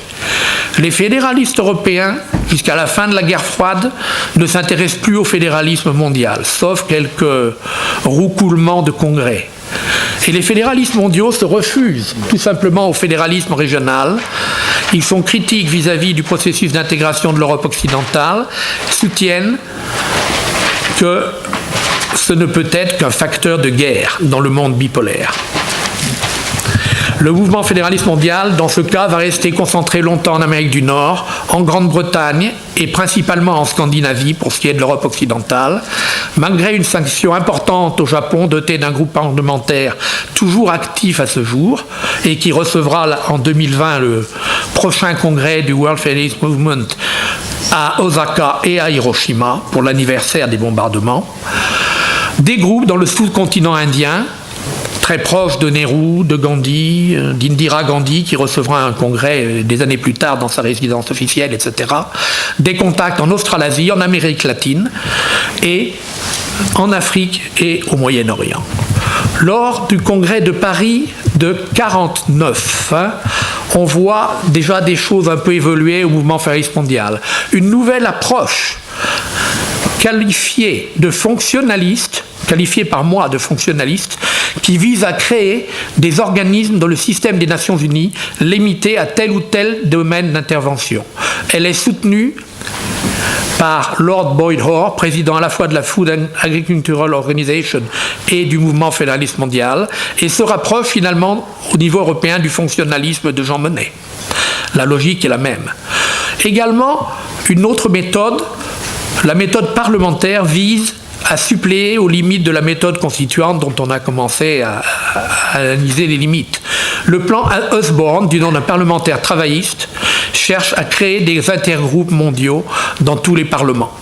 Speaker 9: Les fédéralistes européens, jusqu'à la fin de la guerre froide, ne s'intéressent plus au fédéralisme mondial, sauf quelques roucoulements de congrès. Et les fédéralistes mondiaux se refusent tout simplement au fédéralisme régional. Ils sont critiques vis-à-vis du processus d'intégration de l'Europe occidentale, soutiennent que ce ne peut être qu'un facteur de guerre dans le monde bipolaire. Le mouvement fédéraliste mondial, dans ce cas, va rester concentré longtemps en Amérique du Nord, en Grande-Bretagne et principalement en Scandinavie pour ce qui est de l'Europe occidentale, malgré une sanction importante au Japon doté d'un groupe parlementaire toujours actif à ce jour et qui recevra en 2020 le prochain congrès du World Federalist Movement à Osaka et à Hiroshima pour l'anniversaire des bombardements. Des groupes dans le sous-continent indien, très proche de Nehru, de Gandhi, d'Indira Gandhi, qui recevra un congrès des années plus tard dans sa résidence officielle, etc. Des contacts en Australasie, en Amérique latine, et en Afrique et au Moyen-Orient. Lors du congrès de Paris de 1949, on voit déjà des choses un peu évoluer au mouvement fédéraliste mondial. Une nouvelle approche qualifiée par moi de fonctionnaliste, qui vise à créer des organismes dans le système des Nations Unies limités à tel ou tel domaine d'intervention. Elle est soutenue par Lord Boyd Hoare, président à la fois de la Food and Agricultural Organization et du mouvement fédéraliste mondial, et se rapproche finalement au niveau européen du fonctionnalisme de Jean Monnet. La logique est la même. Également, une autre méthode, la méthode parlementaire, vise à suppléer aux limites de la méthode constituante dont on a commencé à analyser les limites. Le plan Osborne, du nom d'un parlementaire travailliste, cherche à créer des intergroupes mondiaux dans tous les parlements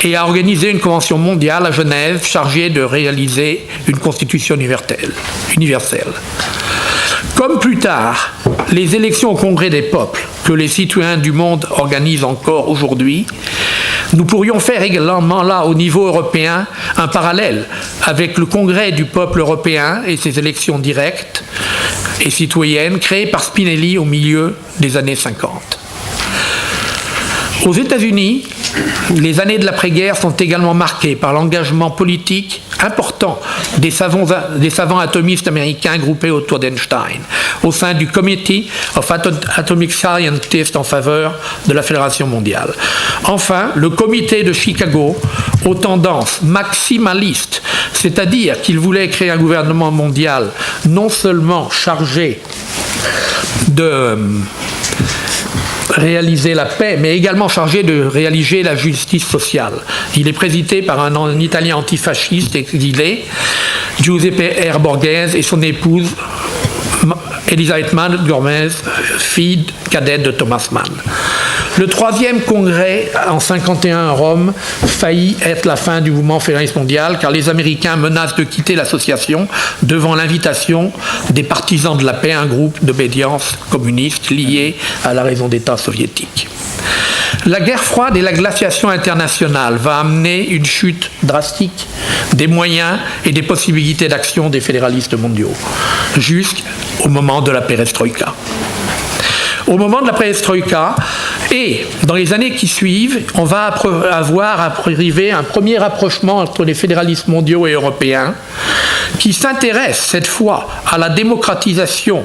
Speaker 9: et à organiser une convention mondiale à Genève chargée de réaliser une constitution universelle. Comme plus tard, les élections au Congrès des peuples que les citoyens du monde organisent encore aujourd'hui, nous pourrions faire également là, au niveau européen, un parallèle avec le Congrès du peuple européen et ses élections directes et citoyennes créées par Spinelli au milieu des années 50. Aux États-Unis, les années de l'après-guerre sont également marquées par l'engagement politique important des savants atomistes américains groupés autour d'Einstein, au sein du Committee of Atomic Scientists en faveur de la Fédération mondiale. Enfin, le comité de Chicago, aux tendances maximalistes, c'est-à-dire qu'il voulait créer un gouvernement mondial non seulement chargé de réaliser la paix, mais également chargé de réaliser la justice sociale. Il est présidé par un Italien antifasciste exilé, Giuseppe R. Borghese, et son épouse Elisabeth Mann Gomez, fille cadette de Thomas Mann. Le troisième congrès en 1951 à Rome faillit être la fin du mouvement fédéraliste mondial, car les Américains menacent de quitter l'association devant l'invitation des partisans de la paix, un groupe d'obédience communiste lié à la raison d'État soviétique. La guerre froide et la glaciation internationale va amener une chute drastique des moyens et des possibilités d'action des fédéralistes mondiaux, jusqu'au moment de la perestroïka. Au moment de la perestroïka et dans les années qui suivent, on va arriver à un premier rapprochement entre les fédéralistes mondiaux et européens qui s'intéressent cette fois à la démocratisation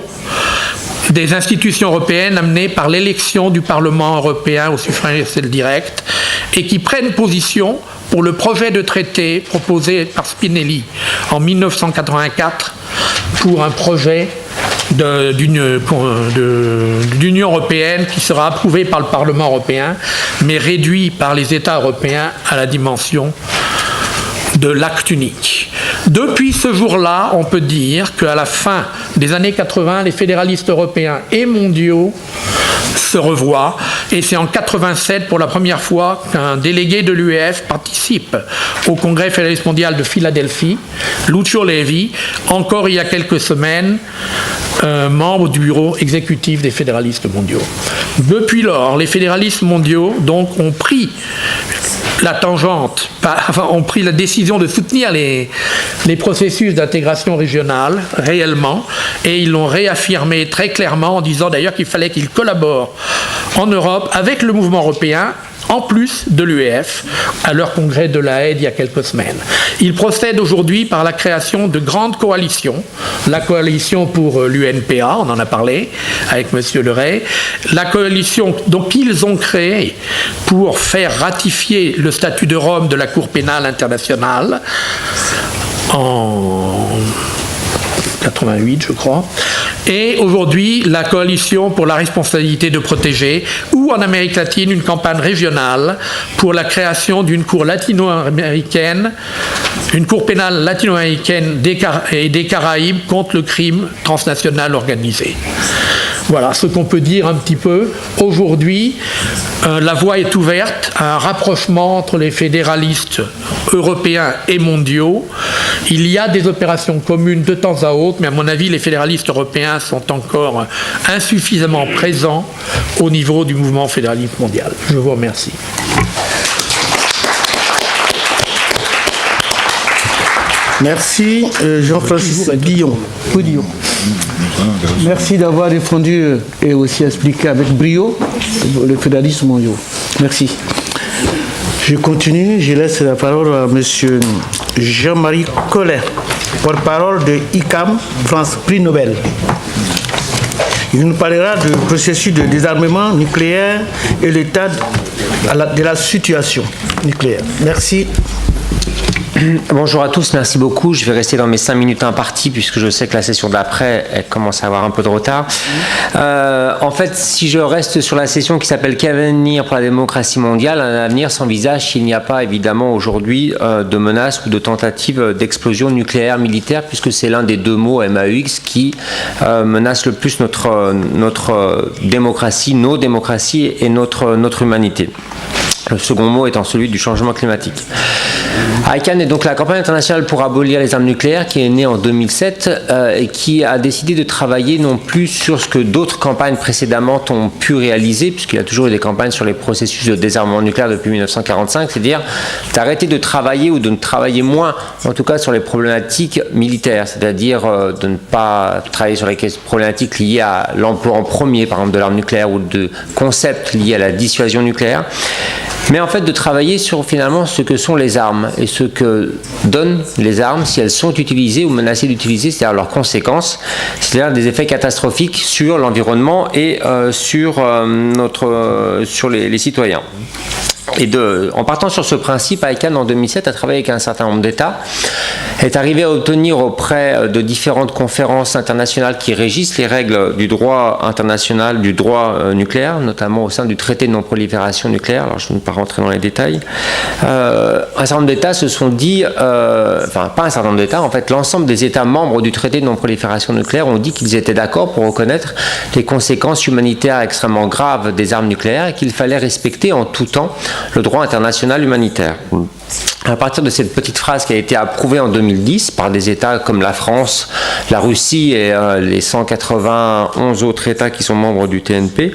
Speaker 9: des institutions européennes amenées par l'élection du Parlement européen au suffrage universel direct et qui prennent position pour le projet de traité proposé par Spinelli en 1984 pour un projet d'Union européenne qui sera approuvé par le Parlement européen, mais réduit par les États européens à la dimension de l'acte unique. Depuis ce jour-là, on peut dire qu'à la fin des années 80, les fédéralistes européens et mondiaux se revoient, et c'est en 1987 pour la première fois qu'un délégué de l'UEF participe au Congrès fédéraliste mondial de Philadelphie, Lucio Levi, encore il y a quelques semaines, membre du bureau exécutif des fédéralistes mondiaux. Depuis lors, les fédéralistes mondiaux donc ont pris la tangente, ont pris la décision de soutenir les processus d'intégration régionale réellement, et ils l'ont réaffirmé très clairement en disant d'ailleurs qu'il fallait qu'ils collaborent en Europe avec le mouvement européen, en plus de l'UEF, à leur congrès de La Haye il y a quelques semaines. Ils procèdent aujourd'hui par la création de grandes coalitions, la coalition pour l'UNPA, on en a parlé avec M. Leray, la coalition donc ils ont créée pour faire ratifier le statut de Rome de la Cour pénale internationale en 88, je crois, et aujourd'hui la coalition pour la responsabilité de protéger, ou en Amérique latine une campagne régionale pour la création d'une cour latino-américaine, une cour pénale latino-américaine et des Caraïbes contre le crime transnational organisé. Voilà ce qu'on peut dire un petit peu. Aujourd'hui, la voie est ouverte à un rapprochement entre les fédéralistes européens et mondiaux. Il y a des opérations communes de temps à autre, mais à mon avis, les fédéralistes européens sont encore insuffisamment présents au niveau du mouvement fédéraliste mondial. Je vous remercie.
Speaker 5: Merci, Jean-Francis Guillon. Merci d'avoir répondu et aussi expliqué avec brio le fédéralisme mondial. Merci. Je continue, je laisse la parole à M. Jean-Marie Collet, porte-parole de ICAM, France, prix Nobel. Il nous parlera du processus de désarmement nucléaire et l'état de la situation nucléaire. Merci.
Speaker 10: Bonjour à tous, merci beaucoup. Je vais rester dans mes 5 minutes imparties puisque je sais que la session d'après, elle commence à avoir un peu de retard. En fait, si je reste sur la session qui s'appelle « Quel avenir pour la démocratie mondiale ?», un avenir s'envisage s'il n'y a pas évidemment aujourd'hui de menaces ou de tentatives d'explosion nucléaire militaire, puisque c'est l'un des deux mots MAUX qui menace le plus notre démocratie, nos démocraties et notre humanité. Le second mot étant celui du changement climatique. ICAN est donc la campagne internationale pour abolir les armes nucléaires qui est née en 2007 et qui a décidé de travailler non plus sur ce que d'autres campagnes précédemment ont pu réaliser, puisqu'il y a toujours eu des campagnes sur les processus de désarmement nucléaire depuis 1945, c'est-à-dire d'arrêter de travailler ou de travailler moins, en tout cas sur les problématiques militaires, c'est-à-dire de ne pas travailler sur les problématiques liées à l'emploi en premier, par exemple de l'arme nucléaire, ou de concepts liés à la dissuasion nucléaire, mais en fait de travailler sur finalement ce que sont les armes et ce que donnent les armes si elles sont utilisées ou menacées d'utiliser, c'est-à-dire leurs conséquences, c'est-à-dire des effets catastrophiques sur l'environnement et sur les citoyens. Et en partant sur ce principe, ICAN en 2007 a travaillé avec un certain nombre d'États, est arrivé à obtenir auprès de différentes conférences internationales qui régissent les règles du droit international, du droit nucléaire, notamment au sein du traité de non-prolifération nucléaire. Alors je ne vais pas rentrer dans les détails. Un certain nombre d'États se sont dit, enfin pas un certain nombre d'États, en fait l'ensemble des États membres du traité de non-prolifération nucléaire ont dit qu'ils étaient d'accord pour reconnaître les conséquences humanitaires extrêmement graves des armes nucléaires et qu'il fallait respecter en tout temps le droit international humanitaire. À partir de cette petite phrase qui a été approuvée en 2010 par des États comme la France, la Russie et les 191 autres États qui sont membres du TNP,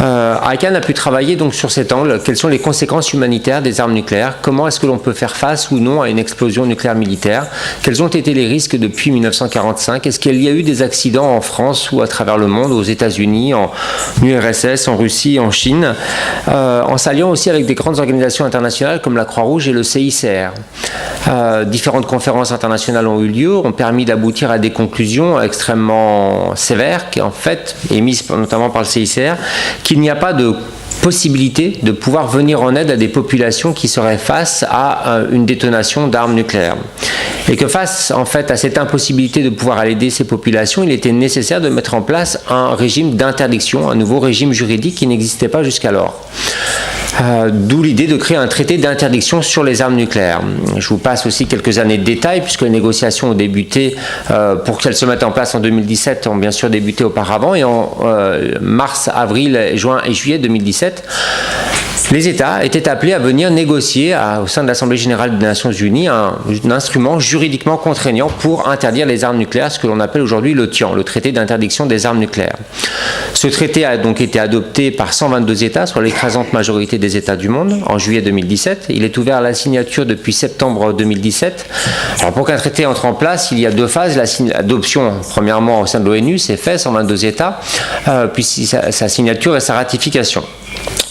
Speaker 10: ICAN a pu travailler donc sur cet angle. Quelles sont les conséquences humanitaires des armes nucléaires? Comment est-ce que l'on peut faire face ou non à une explosion nucléaire militaire? Quels ont été les risques depuis 1945? Est-ce qu'il y a eu des accidents en France ou à travers le monde, aux États-Unis, en URSS, en Russie, en Chine, en s'alliant aussi avec des grandes organisations internationales comme la Croix-Rouge et le CICR. Différentes conférences internationales ont eu lieu, ont permis d'aboutir à des conclusions extrêmement sévères, qui en fait, émises notamment par le CICR, qu'il n'y a pas de possibilité de pouvoir venir en aide à des populations qui seraient face à une détonation d'armes nucléaires. Et que face en fait à cette impossibilité de pouvoir aider ces populations, il était nécessaire de mettre en place un régime d'interdiction, un nouveau régime juridique qui n'existait pas jusqu'alors. D'où l'idée de créer un traité d'interdiction sur les armes nucléaires. Je vous passe aussi quelques années de détails, puisque les négociations ont débuté, pour qu'elles se mettent en place en 2017, ont bien sûr débuté auparavant, et en mars, avril, juin et juillet 2017, les États étaient appelés à venir négocier au sein de l'Assemblée générale des Nations Unies un instrument juridiquement contraignant pour interdire les armes nucléaires, ce que l'on appelle aujourd'hui le TIAN, le traité d'interdiction des armes nucléaires. Ce traité a donc été adopté par 122 États, soit l'écrasante majorité des États du monde, en juillet 2017. Il est ouvert à la signature depuis septembre 2017. Alors pour qu'un traité entre en place, il y a deux phases. L'adoption, premièrement, au sein de l'ONU, c'est fait, 122 États, puis sa signature et sa ratification.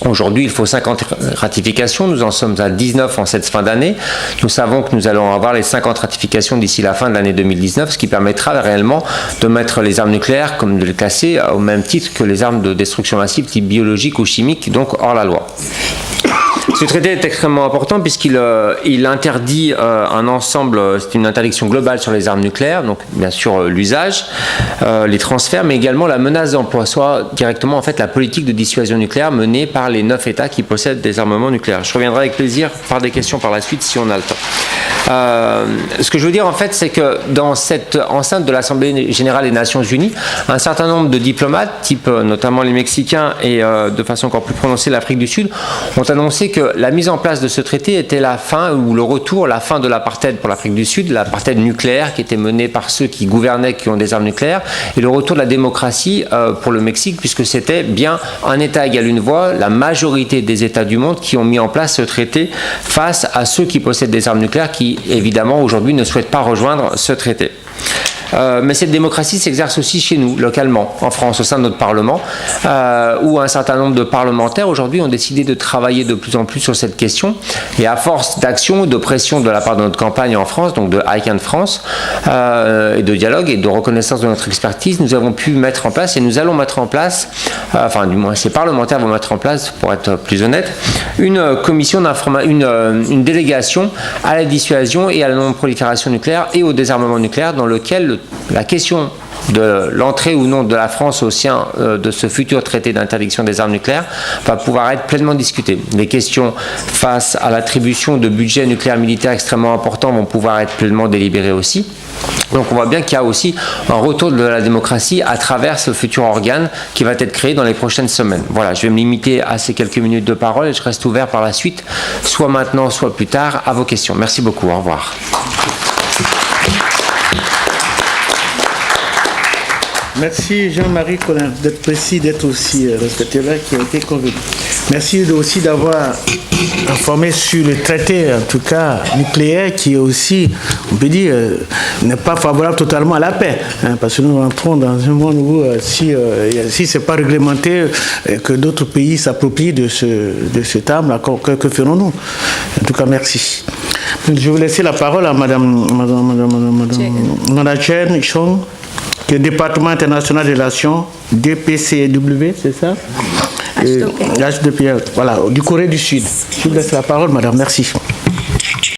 Speaker 10: Aujourd'hui, il faut 50 ratifications. Nous en sommes à 19 en cette fin d'année. Nous savons que nous allons avoir les 50 ratifications d'ici la fin de l'année 2019, ce qui permettra réellement de mettre les armes nucléaires, comme de les classer au même titre que les armes de destruction massive type biologique ou chimique, donc hors la loi. Ce traité est extrêmement important puisqu'il interdit un ensemble, c'est une interdiction globale sur les armes nucléaires, donc bien sûr l'usage, les transferts, mais également la menace d'emploi, soit directement en fait la politique de dissuasion nucléaire menée par les 9 États qui possèdent des armements nucléaires. Je reviendrai avec plaisir par des questions par la suite si on a le temps. Ce que je veux dire en fait, c'est que dans cette enceinte de l'Assemblée générale des Nations Unies, un certain nombre de diplomates, type notamment les Mexicains et de façon encore plus prononcée l'Afrique du Sud, ont annoncé que la mise en place de ce traité était la fin ou le retour, la fin de l'apartheid pour l'Afrique du Sud, l'apartheid nucléaire qui était mené par ceux qui gouvernaient, qui ont des armes nucléaires, et le retour de la démocratie pour le Mexique, puisque c'était bien un État égale une voix, la majorité des États du monde qui ont mis en place ce traité face à ceux qui possèdent des armes nucléaires qui, évidemment, aujourd'hui ne souhaitent pas rejoindre ce traité. Mais cette démocratie s'exerce aussi chez nous, localement, en France, au sein de notre Parlement, où un certain nombre de parlementaires aujourd'hui ont décidé de travailler de plus en plus sur cette question. Et à force d'action et de pression de la part de notre campagne en France, donc de ICANN France, et de dialogue et de reconnaissance de notre expertise, nous avons pu mettre en place et nous allons mettre en place, enfin du moins ces parlementaires vont mettre en place, pour être plus honnête, une commission une délégation à la dissuasion et à la non-prolifération nucléaire et au désarmement nucléaire, dans lequel la question de l'entrée ou non de la France au sein de ce futur traité d'interdiction des armes nucléaires va pouvoir être pleinement discutée. Les questions face à l'attribution de budgets nucléaires militaires extrêmement importants vont pouvoir être pleinement délibérées aussi. Donc on voit bien qu'il y a aussi un retour de la démocratie à travers ce futur organe qui va être créé dans les prochaines semaines. Voilà, je vais me limiter à ces quelques minutes de parole et je reste ouvert par la suite, soit maintenant, soit plus tard, à vos questions. Merci beaucoup, au revoir.
Speaker 5: Merci Jean-Marie Collin d'être précis, d'être aussi respectueux là qui a été convenu. Merci aussi d'avoir informé sur le traité, en tout cas nucléaire, qui est aussi, on peut dire, n'est pas favorable totalement à la paix. Parce que nous rentrons dans un monde où si ce n'est pas réglementé, que d'autres pays s'approprient de cette arme-là, que ferons-nous? En tout cas, merci. Je vais laisser la parole à Madame Chen Chong, qui est le département international des relations, DPCW, c'est ça? HDP, voilà, du Corée du Sud. Je vous laisse la parole, madame, merci.